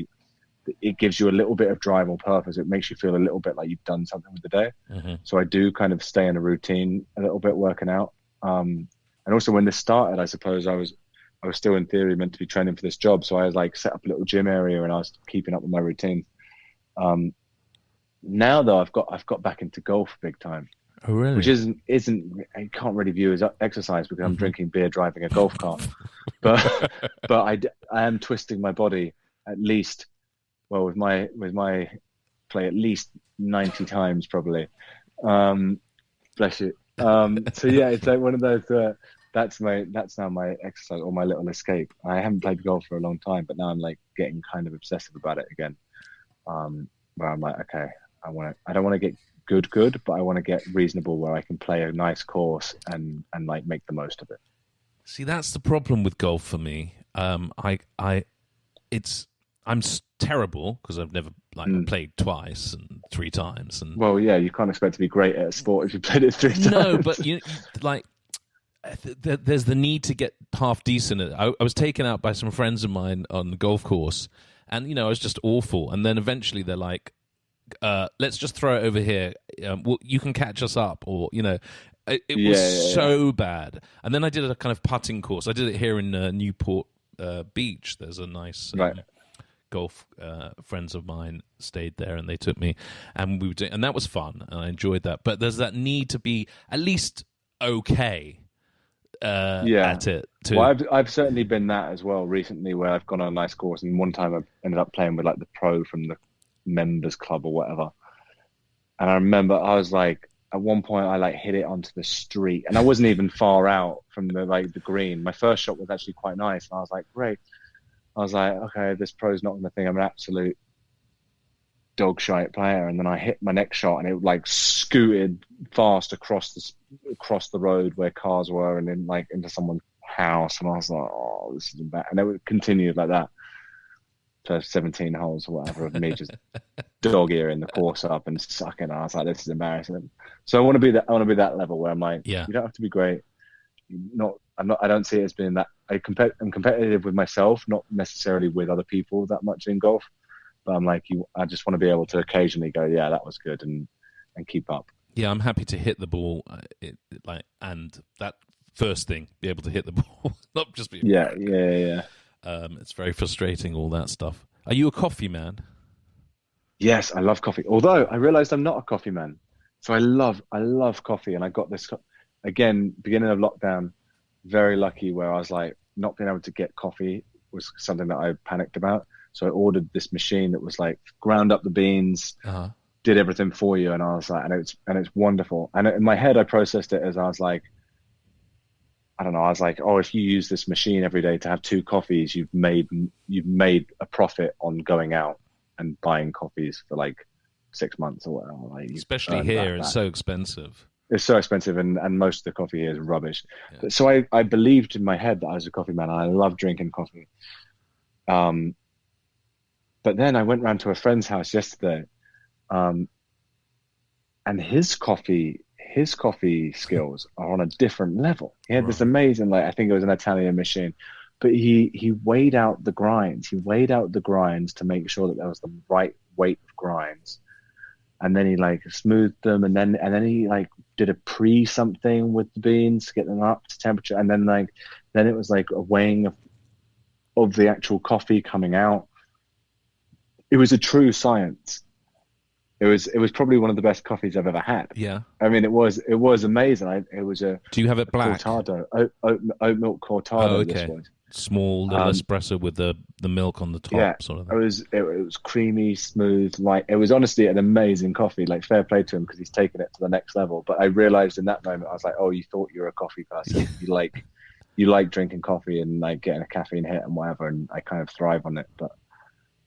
it gives you a little bit of drive or purpose. It makes you feel a little bit like you've done something with the day. Mm-hmm. So I do kind of stay in a routine a little bit, working out. And also when this started, I suppose I was still in theory meant to be training for this job. So I was like set up a little gym area and I was keeping up with my routine. Now though, I've got back into golf big time. Oh, really? Which isn't I can't really view as exercise because I'm drinking beer, driving a golf cart. but I am twisting my body at least, well, with my play at least 90 times probably. Bless you. So yeah, it's like one of those. That's now my exercise or my little escape. I haven't played golf for a long time, but now I'm like getting kind of obsessive about it again. Where I'm like, okay, I don't want to get good, but I want to get reasonable where I can play a nice course and like make the most of it. See, that's the problem with golf for me. I'm terrible because I've never played twice and 3 times. And well, yeah, you can't expect to be great at a sport if you played it 3 times. No, but there's the need to get half decent at it. I was taken out by some friends of mine on the golf course, and I was just awful. And then eventually they're like, let's just throw it over here. Well, you can catch us up, or it was so bad. And then I did a kind of putting course. I did it here in Newport Beach. There's a nice golf friends of mine stayed there, and they took me, and we were doing, and that was fun, and I enjoyed that. But there's that need to be at least okay at it too. Well, I've certainly been that as well recently, where I've gone on a nice course, and one time I've ended up playing with like the pro from the members club or whatever. And I remember I was like, at one point I like hit it onto the street, and I wasn't even far out from the green. My first shot was actually quite nice, and I was like, great. I was like, okay, this pro's not going to think I'm an absolute dog shite player. And then I hit my next shot, and it like scooted fast across the road where cars were, and then like into someone's house. And I was like, oh, this isn't bad. And it continued like that for 17 holes or whatever of me just dog earing the course up and sucking. And I was like, this is embarrassing. So I want to be that level where I'm like, you don't have to be great. I don't see it as being that. I'm competitive with myself, not necessarily with other people that much in golf. But I'm like, I just want to be able to occasionally go, yeah, that was good, and keep up. Yeah, I'm happy to hit the ball, and that first thing, be able to hit the ball, not just be. Yeah. It's very frustrating, all that stuff. Are you a coffee man? Yes, I love coffee. Although I realized I'm not a coffee man. So I love coffee, and I got this again, beginning of lockdown, very lucky where I was like, not being able to get coffee was something that I panicked about. So I ordered this machine that was like ground up the beans, did everything for you, and I was like, and it's wonderful. And in my head, I processed it as I was like, I don't know. I was like, oh, if you use this machine every day to have 2 coffees, you've made a profit on going out and buying coffees for like 6 months or whatever. Like, especially here, it's so expensive. It's so expensive, and most of the coffee here is rubbish. Yeah. So I believed in my head that I was a coffee man, and I love drinking coffee. But then I went round to a friend's house yesterday, and his coffee skills are on a different level. He had this amazing, I think it was an Italian machine, but he weighed out the grinds. He weighed out the grinds to make sure that there was the right weight of grinds. And then he smoothed them, and then he did a pre-something with the beans to get them up to temperature, and then it was a weighing of the actual coffee coming out. It was a true science. It was probably one of the best coffees I've ever had. Yeah, I mean it was amazing. It was a. Do you have it black? Cortado, oat milk cortado. Oh, okay. This was. small little espresso with the milk on the top, Yeah, sort of it thing. was creamy, smooth. Like it was honestly an amazing coffee. Like fair play to him because he's taken it to the next level. But I realized in that moment, I was like, oh, you thought you were a coffee person. You like drinking coffee and like getting a caffeine hit and whatever. And I kind of thrive on it. But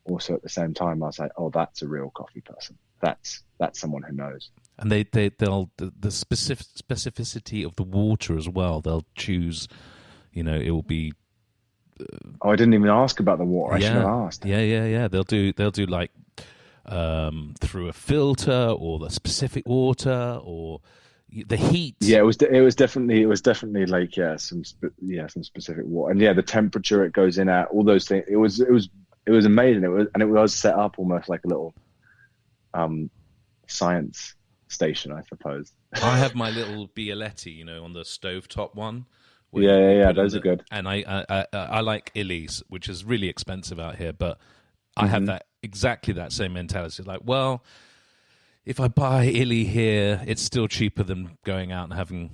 also at the same time, I was like, oh, that's a real coffee person. That's someone who knows. And they'll the specificity of the water as well. They'll choose, it will be. Oh, I didn't even ask about the water. I should have asked. Yeah. They'll do like through a filter or the specific water or the heat. Yeah, it was definitely like some specific water, and the temperature it goes in at, all those things. It was amazing. It was set up almost like a little science station, I suppose. I have my little Bialetti, on the stovetop one. Yeah, those are good. And I like Illy's, which is really expensive out here, but I have exactly that same mentality. Like, well, if I buy Illy here, it's still cheaper than going out and having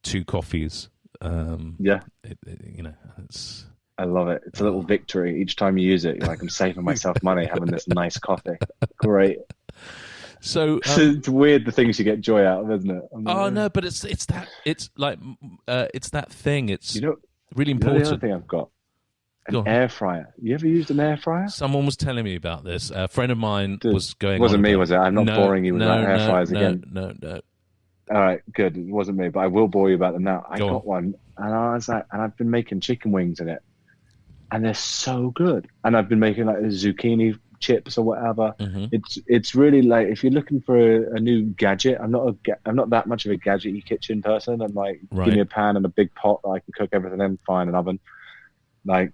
2 coffees. It's. I love it. It's a little victory each time you use it. You're like, I'm saving myself money having this nice coffee. Great. So it's weird the things you get joy out of, isn't it? No, but it's that thing. It's really important. The other thing I've got an air fryer. You ever used an air fryer? Someone was telling me about this. A friend of mine was going. It wasn't me, was it? I'm not boring you with air fryers again. No. All right, good. It wasn't me, but I will bore you about them now. I got one, and I was like, and I've been making chicken wings in it, and they're so good. And I've been making like the zucchini chips or whatever. It's really like, if you're looking for a new gadget, I'm not that much of a gadgety kitchen person. I'm like, give me a pan and a big pot that I can cook everything in, fine, an oven. Like,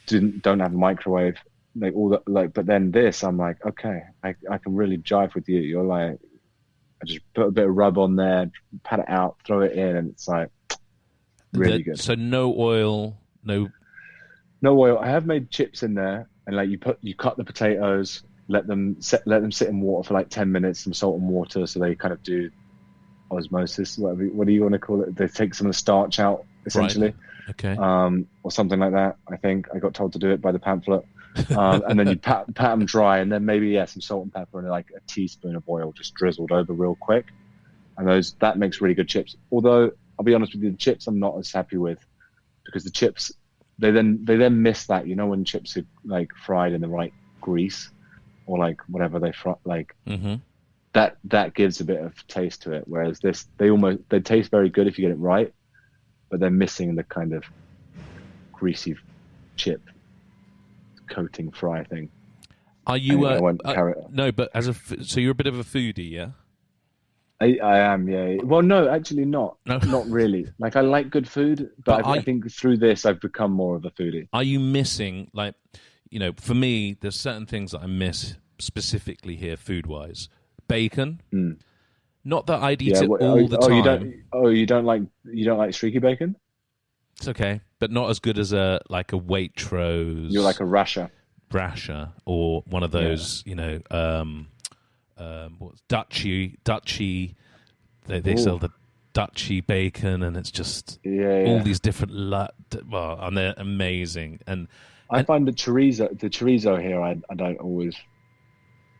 don't have a microwave, like all that. Like, but then this, I'm like, okay, I can really jive with you. You're like, I just put a bit of rub on there, pat it out, throw it in, and it's like really good. So no oil, no oil. I have made chips in there. And like you cut the potatoes, let them sit in water for like 10 minutes, some salt and water, so they kind of do osmosis. What do you want to call it? They take some of the starch out, essentially. Right. Okay. Or something like that. I think I got told to do it by the pamphlet. And then you pat them dry, and then maybe some salt and pepper and like a teaspoon of oil just drizzled over real quick. And that makes really good chips. Although I'll be honest with you, the chips I'm not as happy with, because the chips. They then miss that, when chips are like fried in the right grease or like whatever they fry, like that gives a bit of taste to it. Whereas this, they taste very good if you get it right, but they're missing the kind of greasy chip coating fry thing. Are you? No, but so you're a bit of a foodie, yeah? I am, yeah. Well, no, actually not. No. Not really. Like, I like good food, but I think through this, I've become more of a foodie. Are you missing, like, for me, there's certain things that I miss specifically here, food-wise. Bacon. Not that I'd eat it all the time. You don't like streaky bacon? It's okay, but not as good as a Waitrose. You're like a Russia, or one of those, Dutchy. They sell the Dutchy bacon, and it's just all these different. And they're amazing. And I find the chorizo here. I don't always.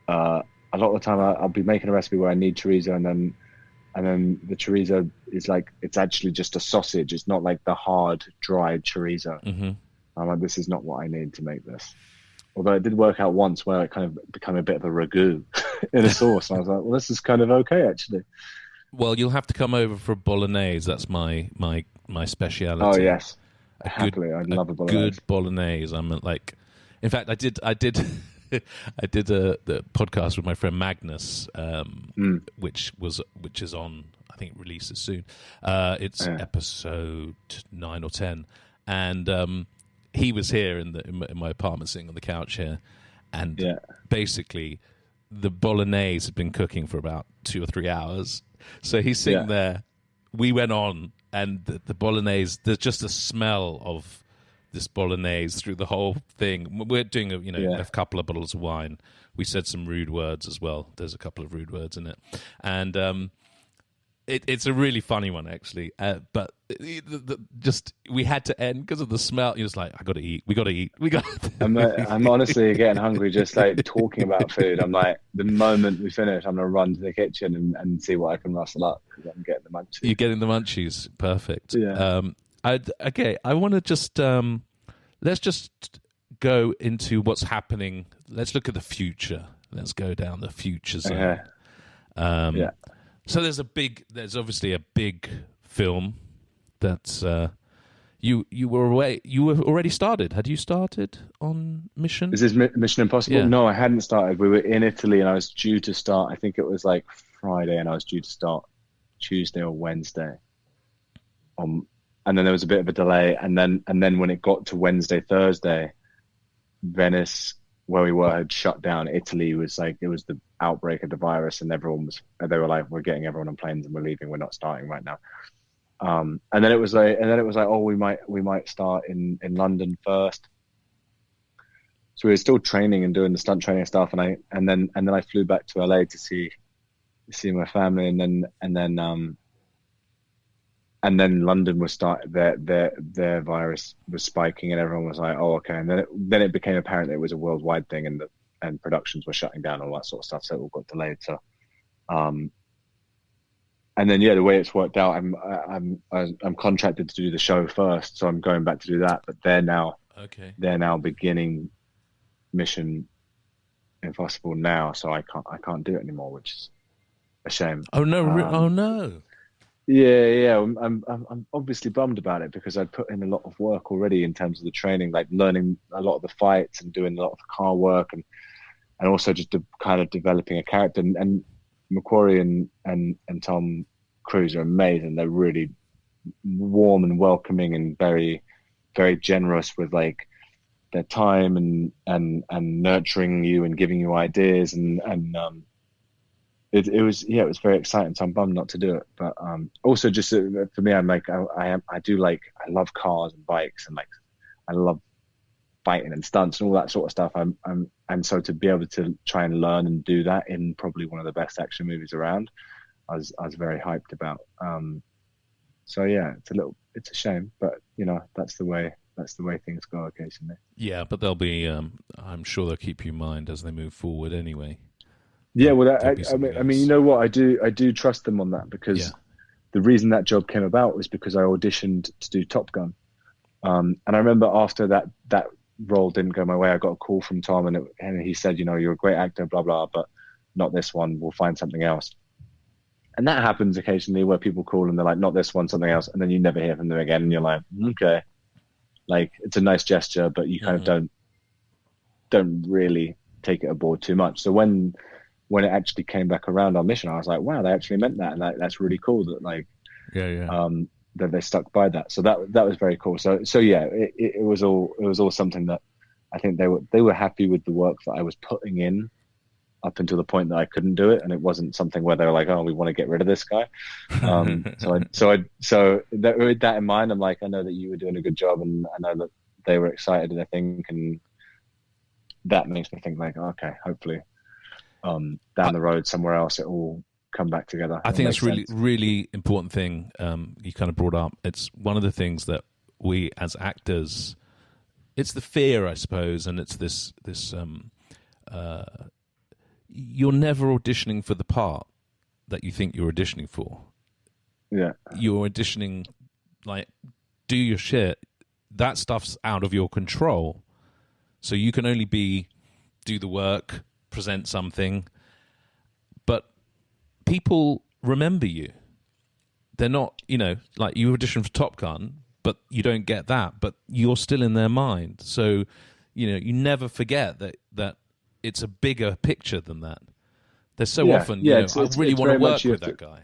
A lot of the time, I'll be making a recipe where I need chorizo, and then the chorizo is like, it's actually just a sausage. It's not like the hard dried chorizo. I'm like, this is not what I need to make this. Although it did work out once where it kind of became a bit of a ragu in a sauce. And I was like, well, this is kind of okay, actually. Well, you'll have to come over for a bolognese. That's my speciality. Oh, yes. Happily, I love a bolognese. Good bolognese. I'm like, in fact, I did the podcast with my friend Magnus, which is on, I think it releases soon. It's episode 9 or 10. And he was here in my apartment, sitting on the couch here, and basically the bolognese had been cooking for about 2 or 3 hours. So he's sitting there. We went on, and the bolognese. There's just a smell of this bolognese through the whole thing. We're doing a couple of bottles of wine. We said some rude words as well. There's a couple of rude words in it, and It's a really funny one, actually. But just we had to end because of the smell. You're just like, I got to eat. We got to eat. We got. I'm honestly getting hungry just like talking about food. I'm like, the moment we finish, I'm gonna run to the kitchen and see what I can rustle up because I'm getting the munchies. You're getting the munchies. Perfect. Yeah. Okay. I want to just let's just go into what's happening. Let's look at the future. Let's go down the future zone. Okay. Yeah. So there's obviously a big film that you were away. You were already started. Had you started on Mission? Is this Mission Impossible? Yeah. No, I hadn't started. We were in Italy and I was due to start. I think it was like Friday and I was due to start Tuesday or Wednesday. And then there was a bit of a delay. And then when it got to Wednesday, Thursday, Venice, where we were, had shut down. Italy was like, it was the outbreak of the virus and they were like, we're getting everyone on planes and we're leaving. We're not starting right now. And then it was like, oh, we might start in London first. So we were still training and doing the stunt training stuff. And then I flew back to LA to see my family. And then London was their virus was spiking, and everyone was like, "Oh, okay." And then it became apparent that it was a worldwide thing, and productions were shutting down, all that sort of stuff. So it all got delayed. So, and then the way it's worked out, I'm contracted to do the show first, so I'm going back to do that. But they're now beginning Mission Impossible now, so I can't do it anymore, which is a shame. Oh no! Oh no! Yeah. I'm obviously bummed about it because I'd put in a lot of work already in terms of the training, like learning a lot of the fights and doing a lot of the car work and also just kind of developing a character. And Macquarie and Tom Cruise are amazing. They're really warm and welcoming and very, very generous with like their time and nurturing you and giving you ideas It was very exciting. So I'm bummed not to do it, but also just for me, I'm like I love cars and bikes and like I love fighting and stunts and all that sort of stuff. And so to be able to try and learn and do that in probably one of the best action movies around, I was very hyped about. So yeah, it's a shame, but that's the way things go occasionally. Yeah, but they'll be. I'm sure they'll keep you in mind as they move forward anyway. Yeah, well, I mean, you know what? I do trust them on that because the reason that job came about was because I auditioned to do Top Gun, and I remember after that role didn't go my way, I got a call from Tom, and he said, you're a great actor, blah blah, but not this one. We'll find something else. And that happens occasionally where people call and they're like, not this one, something else, and then you never hear from them again, and you're like, okay, like it's a nice gesture, but you kind of don't really take it aboard too much. So when it actually came back around on Mission, I was like, wow, they actually meant that, and that's really cool that that they stuck by that. So that was very cool. So yeah, it was all something that I think they were happy with the work that I was putting in up until the point that I couldn't do it, and it wasn't something where they were like, oh, we want to get rid of this guy. So with that in mind, I'm like, I know that you were doing a good job, and I know that they were excited, I think, and that makes me think like, okay, hopefully down the road somewhere else it will come back together. I think that's really important thing you kind of brought up. It's one of the things that we as actors, it's the fear, I suppose, and it's this you're never auditioning for the part that you think you're auditioning for. Yeah, you're auditioning, like, do your shit. That stuff's out of your control, so you can only do the work, present something, but people remember you. They're not, like you audition for Top Gun, but you don't get that, but you're still in their mind. So, you never forget that it's a bigger picture than that. There's so often, I really want to work with that guy.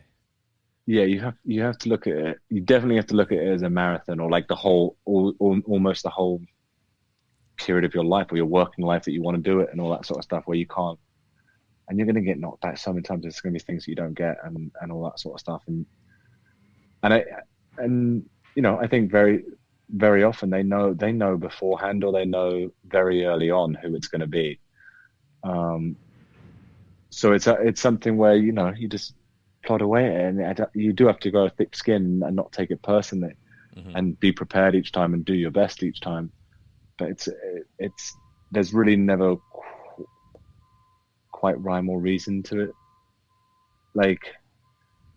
Yeah, you have to look at it. You definitely have to look at it as a marathon, or like the whole, almost the whole period of your life or your working life that you want to do it and all that sort of stuff, where you can't, and you're going to get knocked back so many times. There's going to be things that you don't get and all that sort of stuff. And I think very, very often they know beforehand, or they know very early on who it's going to be. So it's something where, you just plod away at it, and you do have to grow a thick skin and not take it personally, and be prepared each time and do your best each time. But there's really never quite rhyme or reason to it. Like,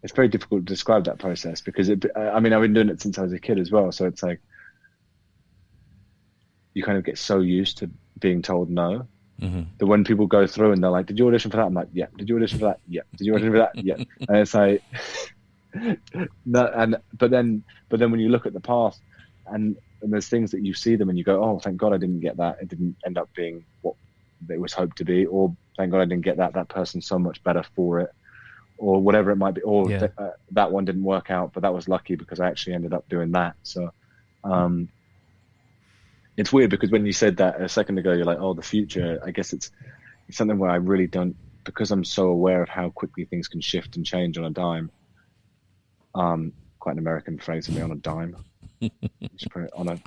it's very difficult to describe that process because I mean, I've been doing it since I was a kid as well. So it's like, you kind of get so used to being told no that when people go through and they're like, "Did you audition for that?" I'm like, "Yeah." "Did you audition for that?" "Yeah." "Did you audition for that?" "Yeah." And it's like, no, but then when you look at the past and there's things that you see them and you go, "Oh, thank God I didn't get that. It didn't end up being what it was hoped to be," or "Thank God I didn't get that. That person's so much better for it," or whatever it might be, or that one didn't work out, but that was lucky because I actually ended up doing that. So it's weird because when you said that a second ago, you're like, "Oh, the future." I guess it's something where I really don't, because I'm so aware of how quickly things can shift and change on a dime. Quite an American phrase for me, on a dime. Just put it on a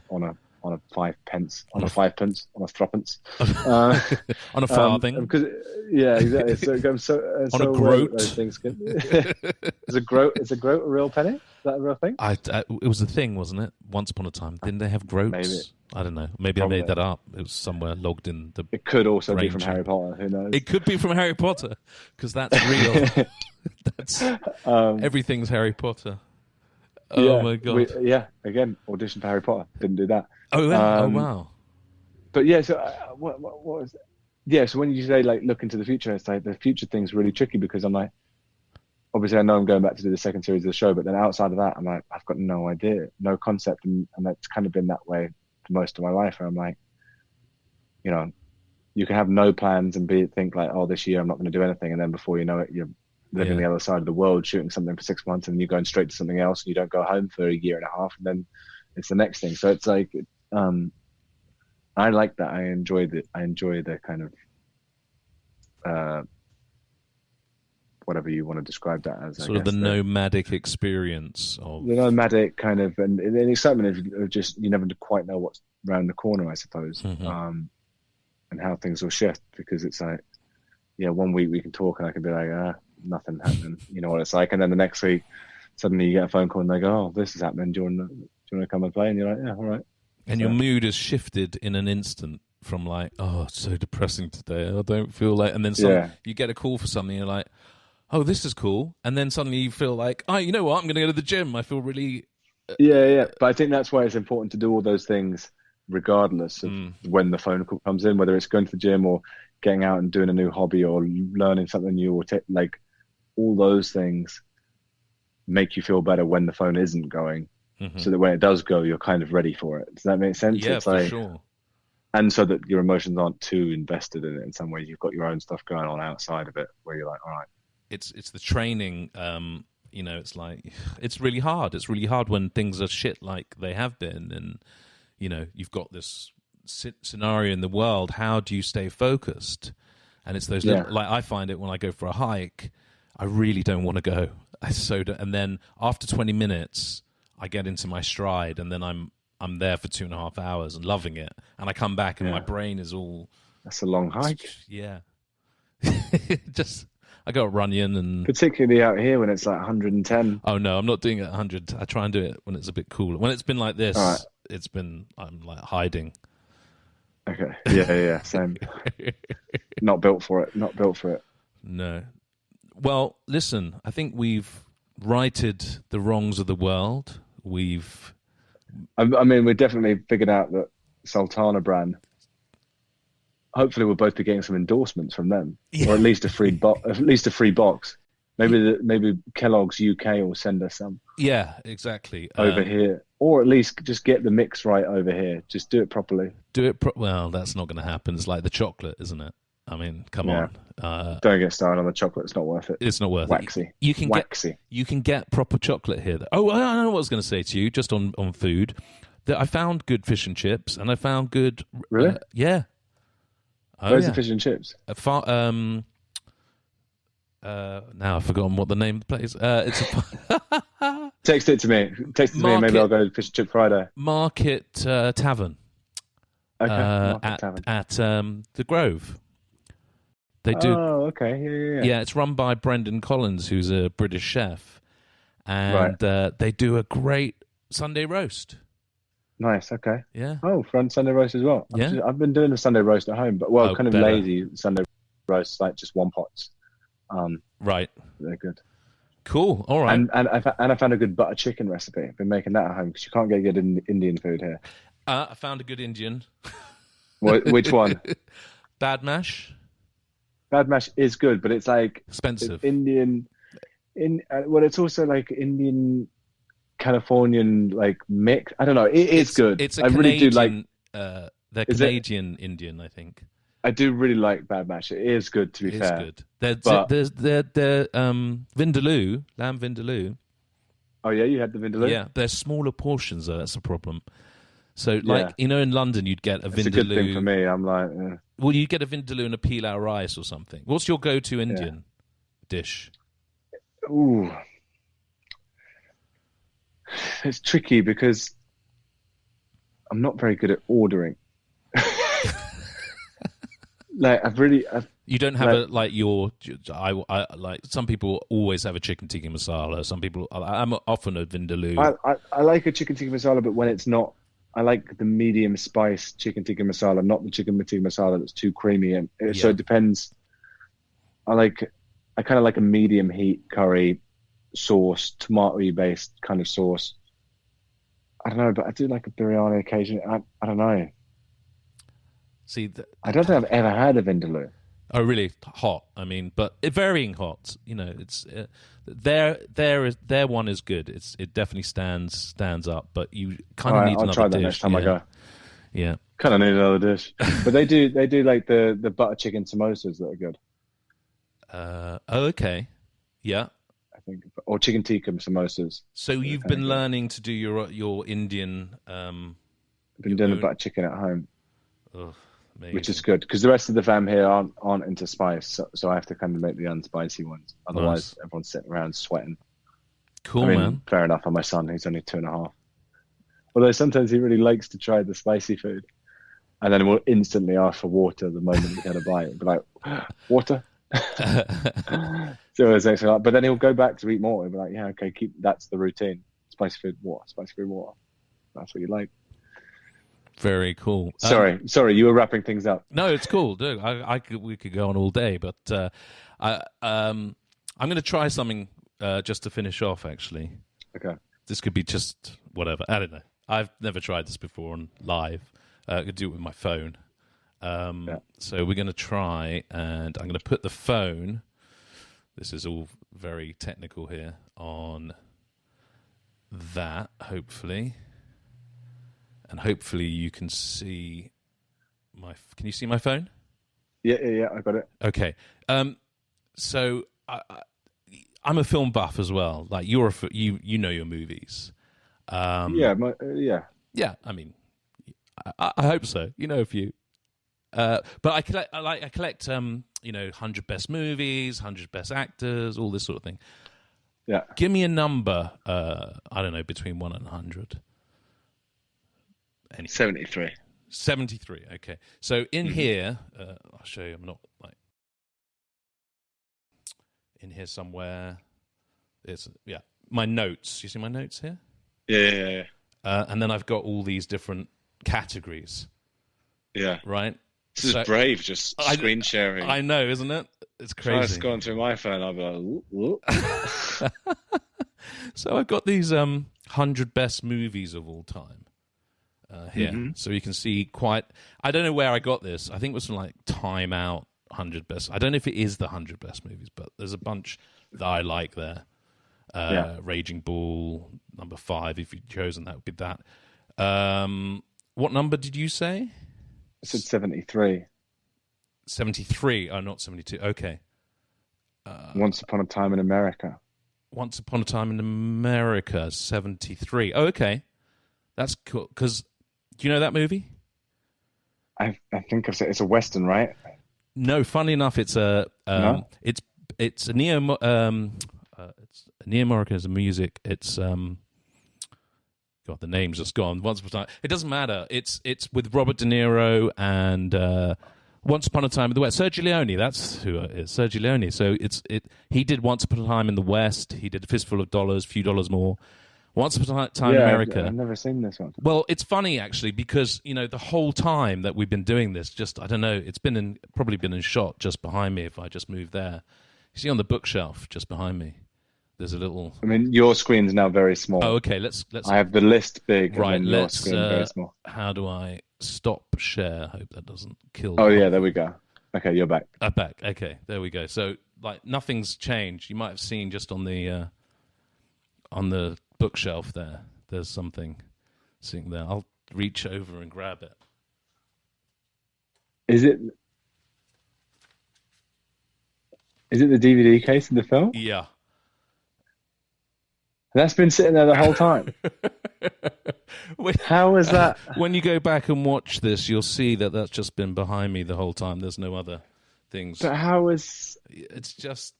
5 pence, on a 5 pence, on a threepence, on a farthing. Because exactly. So on a groat. Those things can. Is a groat a real penny? Is that a real thing? It was a thing, wasn't it? Once upon a time, didn't they have groats? Maybe. I don't know. Maybe probably. I made that up. It was somewhere logged in the. It could also range. Be from Harry Potter. Who knows? It could be from Harry Potter because that's real. That's everything's Harry Potter. Oh my God! Again, audition for Harry Potter. Didn't do that. Oh, yeah. Oh wow! But yeah, so what was it? Yeah, so when you say like look into the future, it's like the future thing's really tricky because I'm like, obviously I know I'm going back to do the second series of the show, but then outside of that, I'm like, I've got no idea, no concept, and that's kind of been that way for most of my life. Where I'm like, you know, you can have no plans and think like, oh, this year I'm not going to do anything, and then before you know it, you're living the other side of the world, shooting something for 6 months, and you're going straight to something else, and you don't go home for a year and a half, and then it's the next thing. So it's like, I like that. I enjoy the kind of whatever you want to describe that as. Sort of the nomadic experience of the nomadic kind of, and the excitement of just, you never quite know what's around the corner, I suppose, and how things will shift, because it's like, 1 week we can talk and I can be like, nothing happening. You know what it's like. And then the next week, suddenly you get a phone call and they go, "Oh, this is happening. Do you want to come and play?" And you're like, "Yeah, all right." And your mood is shifted in an instant from like, "Oh, it's so depressing today. I don't feel like," and then you get a call for something. And you're like, "Oh, this is cool." And then suddenly you feel like, "Oh, you know what? I'm going to go to the gym. I feel really." But I think that's why it's important to do all those things regardless of when the phone call comes in, whether it's going to the gym or getting out and doing a new hobby or learning something new, or like all those things make you feel better when the phone isn't going, so that when it does go, you're kind of ready for it. Does that make sense? Yeah, it's for sure. And so that your emotions aren't too invested in it in some ways. You've got your own stuff going on outside of it where you're like, all right. It's the training, it's like, it's really hard. It's really hard when things are shit like they have been, and, you've got this scenario in the world. How do you stay focused? And it's those little, like, I find it when I go for a hike, I really don't want to go. And then after 20 minutes, I get into my stride, and then I'm there for 2.5 hours and loving it. And I come back and my brain is all... That's a long hike. Yeah. I got Runyon and... Particularly out here when it's like 110. Oh, no, I'm not doing it at 100. I try and do it when it's a bit cooler. When it's been like this, I'm like hiding. Okay. Yeah, same. Not built for it. No. Well, listen, I think we've righted the wrongs of the world. We've definitely figured out that Sultana brand. Hopefully, we'll both be getting some endorsements from them, or at least a free box. Maybe Kellogg's UK will send us some. Yeah, exactly. Over here, or at least just get the mix right over here. Just do it properly. Well, that's not going to happen. It's like the chocolate, isn't it? I mean, come on. Don't get started on the chocolate. It's not worth it. It's not worth it. You can get proper chocolate here. Oh, I know what I was going to say to you, just on food. That I found good fish and chips, and I found good... Really? Yeah. Where's the fish and chips? Now I've forgotten what the name of the place. Text it to me. And maybe I'll go to Fish and Chip Friday. Market Tavern. Okay. At the Grove. They do. Oh, okay. Yeah. Yeah, it's run by Brendan Collins, who's a British chef, and they do a great Sunday roast. Nice. Okay. Yeah. Oh, front Sunday roast as well. Yeah. I've been doing a Sunday roast at home, but kind of better. lazy Sunday roast, like just one pots. Right. They're good. Cool. All right. And I found a good butter chicken recipe. I've been making that at home because you can't get good Indian food here. I found a good Indian. Which one? Bad mash. Bad mash is good, but it's like Expensive. Indian. It's also like Indian, Californian like mix. I don't know. It's good. It's a I Canadian. Really do like. They're Canadian Indian, I think. I do really like bad mash. It is good, to be fair. It is good. They're vindaloo, lamb vindaloo. Oh yeah, you had the vindaloo. Yeah, they're smaller portions though. That's the problem. So, in London, you'd get a vindaloo. It's a good thing for me. I'm like, well, you'd get a vindaloo and a pilau rice or something. What's your go-to Indian dish? Ooh, it's tricky because I'm not very good at ordering. Like you don't have I like some people always have a chicken tikka masala. Some people, I'm often a vindaloo. I like a chicken tikka masala, but when it's not, I like the medium spice chicken tikka masala, not the chicken tikka masala that's too creamy. And so it depends. I kind of like a medium heat curry sauce, tomato based kind of sauce. I don't know, but I do like a biryani occasionally. I don't know. See, I don't think I've ever had a vindaloo. Oh, really? Hot. I mean, but varying hot. You know, it's their one is good. It definitely stands up. But you kind of need another dish. I'll try that next time I go. Yeah, kind of need another dish. But they do like the butter chicken samosas that are good. Okay. Yeah. I think, or chicken tikka samosas. So you've been learning to do your Indian. I've been doing the butter chicken at home. Oh, which is good because the rest of the fam here aren't into spice, so I have to kind of make the unspicy ones. Otherwise, everyone's sitting around sweating. Cool, man. Fair enough on my son, who's only 2.5. Although sometimes he really likes to try the spicy food, and then we'll instantly ask for water the moment he's had a bite. He'll be like, water. So it's actually, but then he'll go back to eat more. He'll be like, yeah, okay, that's the routine. Spicy food, water. Spicy food, water. That's what you like. Very cool. Sorry, you were wrapping things up. No, it's cool, dude. We could go on all day, but I'm going to try something just to finish off. Actually, okay. This could be just whatever. I don't know. I've never tried this before on live. I could do it with my phone. So we're going to try, and I'm going to put the phone. This is all very technical here on that. Hopefully. And hopefully you can see Can you see my phone? Yeah, I got it. Okay. So I'm a film buff as well. Like you know your movies. Yeah. Yeah. I mean, I hope so. You know a few. But I collect 100 best movies, 100 best actors, all this sort of thing. Yeah. Give me a number. I don't know, between 1 and 100. 73. 73. Okay. So in here, I'll show you. I'm not like in here somewhere. It's my notes. You see my notes here? Yeah. And then I've got all these different categories. Yeah. Right. This is brave, just screen sharing. I know, isn't it? It's crazy. If I was going through my phone, I'd be like, ooh. So I've got these 100 best movies of all time here. Mm-hmm. So you can see I don't know where I got this. I think it was from like Time Out 100 best. I don't know if it is the 100 best movies, but there's a bunch that I like there. Raging Bull, number 5. If you'd chosen, that would be that. What number did you say? I said 73. 73. Oh, not 72. Okay. Once Upon a Time in America. Once Upon a Time in America, 73. Oh, okay. That's cool. Because, do you know that movie? I think it's a Western, right? No, funny enough, it's a No? it's a neo American as a music. It's God, the name's just gone. Once upon a time, it doesn't matter. It's with Robert De Niro and Once Upon a Time in the West. Sergio Leone, that's who it is. Sergio Leone. So he did Once Upon a Time in the West. He did A Fistful of Dollars, Few Dollars More. Once Upon a Time in America. I've never seen this one. Well, it's funny actually because the whole time that we've been doing this, just I don't know, it's probably been in shot just behind me. If I just move there, you see on the bookshelf just behind me, there's a little. I mean, your screen's now very small. Oh, okay. Let's. I have the list big. Right. And your screen very small. How do I stop share? Hope that doesn't kill. Oh yeah, there we go. Okay, you're back. I'm back. Okay, there we go. So nothing's changed. You might have seen just on the bookshelf there. There's something sitting there. I'll reach over and grab it. Is it the DVD case in the film? Yeah. That's been sitting there the whole time. How is that? When you go back and watch this, you'll see that that's just been behind me the whole time. There's no other things. But how is... It's just...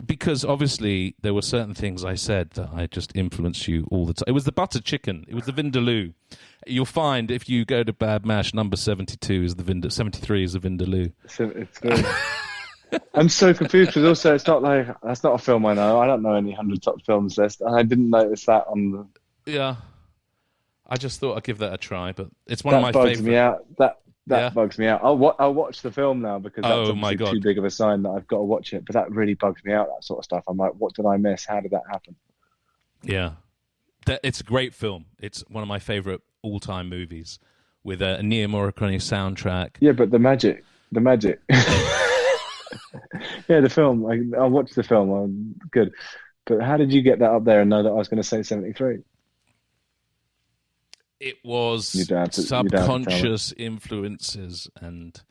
Because obviously there were certain things I said that I just influenced you all the time. It was the butter chicken. It was the Vindaloo. You'll find if you go to Bad Mash, number 72 is the 73 is the Vindaloo. It's good. I'm so confused because also it's not like that's not a film I know. I don't know any 100 top films list, and I didn't notice that on the. Yeah, I just thought I'd give that a try, but it's one of my bugs favorite. Me out. That bugs me out. I'll watch the film now because that's obviously too big of a sign that I've got to watch it. But that really bugs me out. That sort of stuff. I'm like, what did I miss? How did that happen? Yeah, it's a great film. It's one of my favorite all-time movies with a Ennio Morricone soundtrack. Yeah, but the magic. Yeah, the film. I'll watch the film. I'm good. But how did you get that up there and know that I was going to say 73? It was subconscious influences and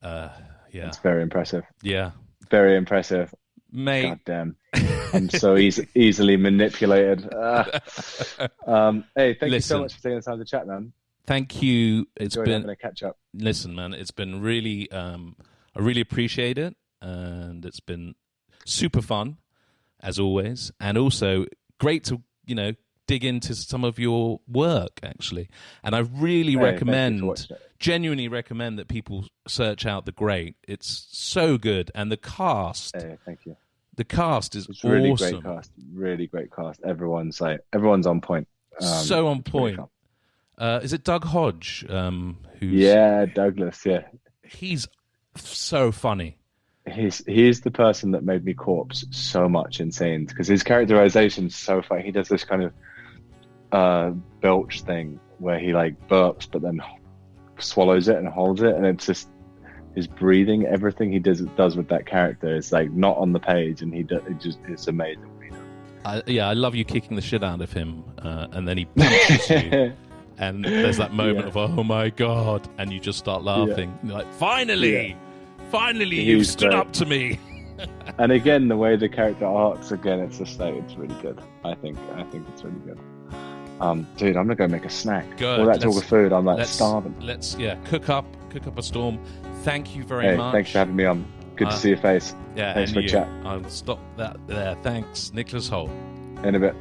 yeah. It's very impressive. Yeah. Very impressive. Mate. God damn. I'm so easily manipulated. Hey, thank you so much for taking the time to chat, man. Thank you. It's been having a catch up. Listen, man, it's been really I really appreciate it, and it's been super fun as always, and also great to dig into some of your work actually. And I really genuinely recommend that people search out The Great. It's so good, and the cast. Hey, thank you. The cast is awesome. Really great cast. Really great cast. Everyone's on point. So on point. Is it Doug Hodge? Douglas. Yeah, he's so funny. He's the person that made me corpse so much in scenes because his characterization's so funny. He does this kind of belch thing where he burps but then swallows it and holds it, and it's just his breathing. Everything he does with that character is not on the page, and it's amazing. I love you kicking the shit out of him, and then he punches you. And there's that moment of, oh my God, and you just start laughing. You're like, finally, you've stood up to me. And again, the way the character arcs, it's just it's really good. I think it's really good. Dude, I'm gonna go make a snack. Good. All that talk of food, I'm starving. Let's cook up a storm. Thank you very much. Thanks for having me on. Good to see your face. Yeah, thanks for the chat. I'll stop that there. Thanks, Nicholas Hoult. In a bit.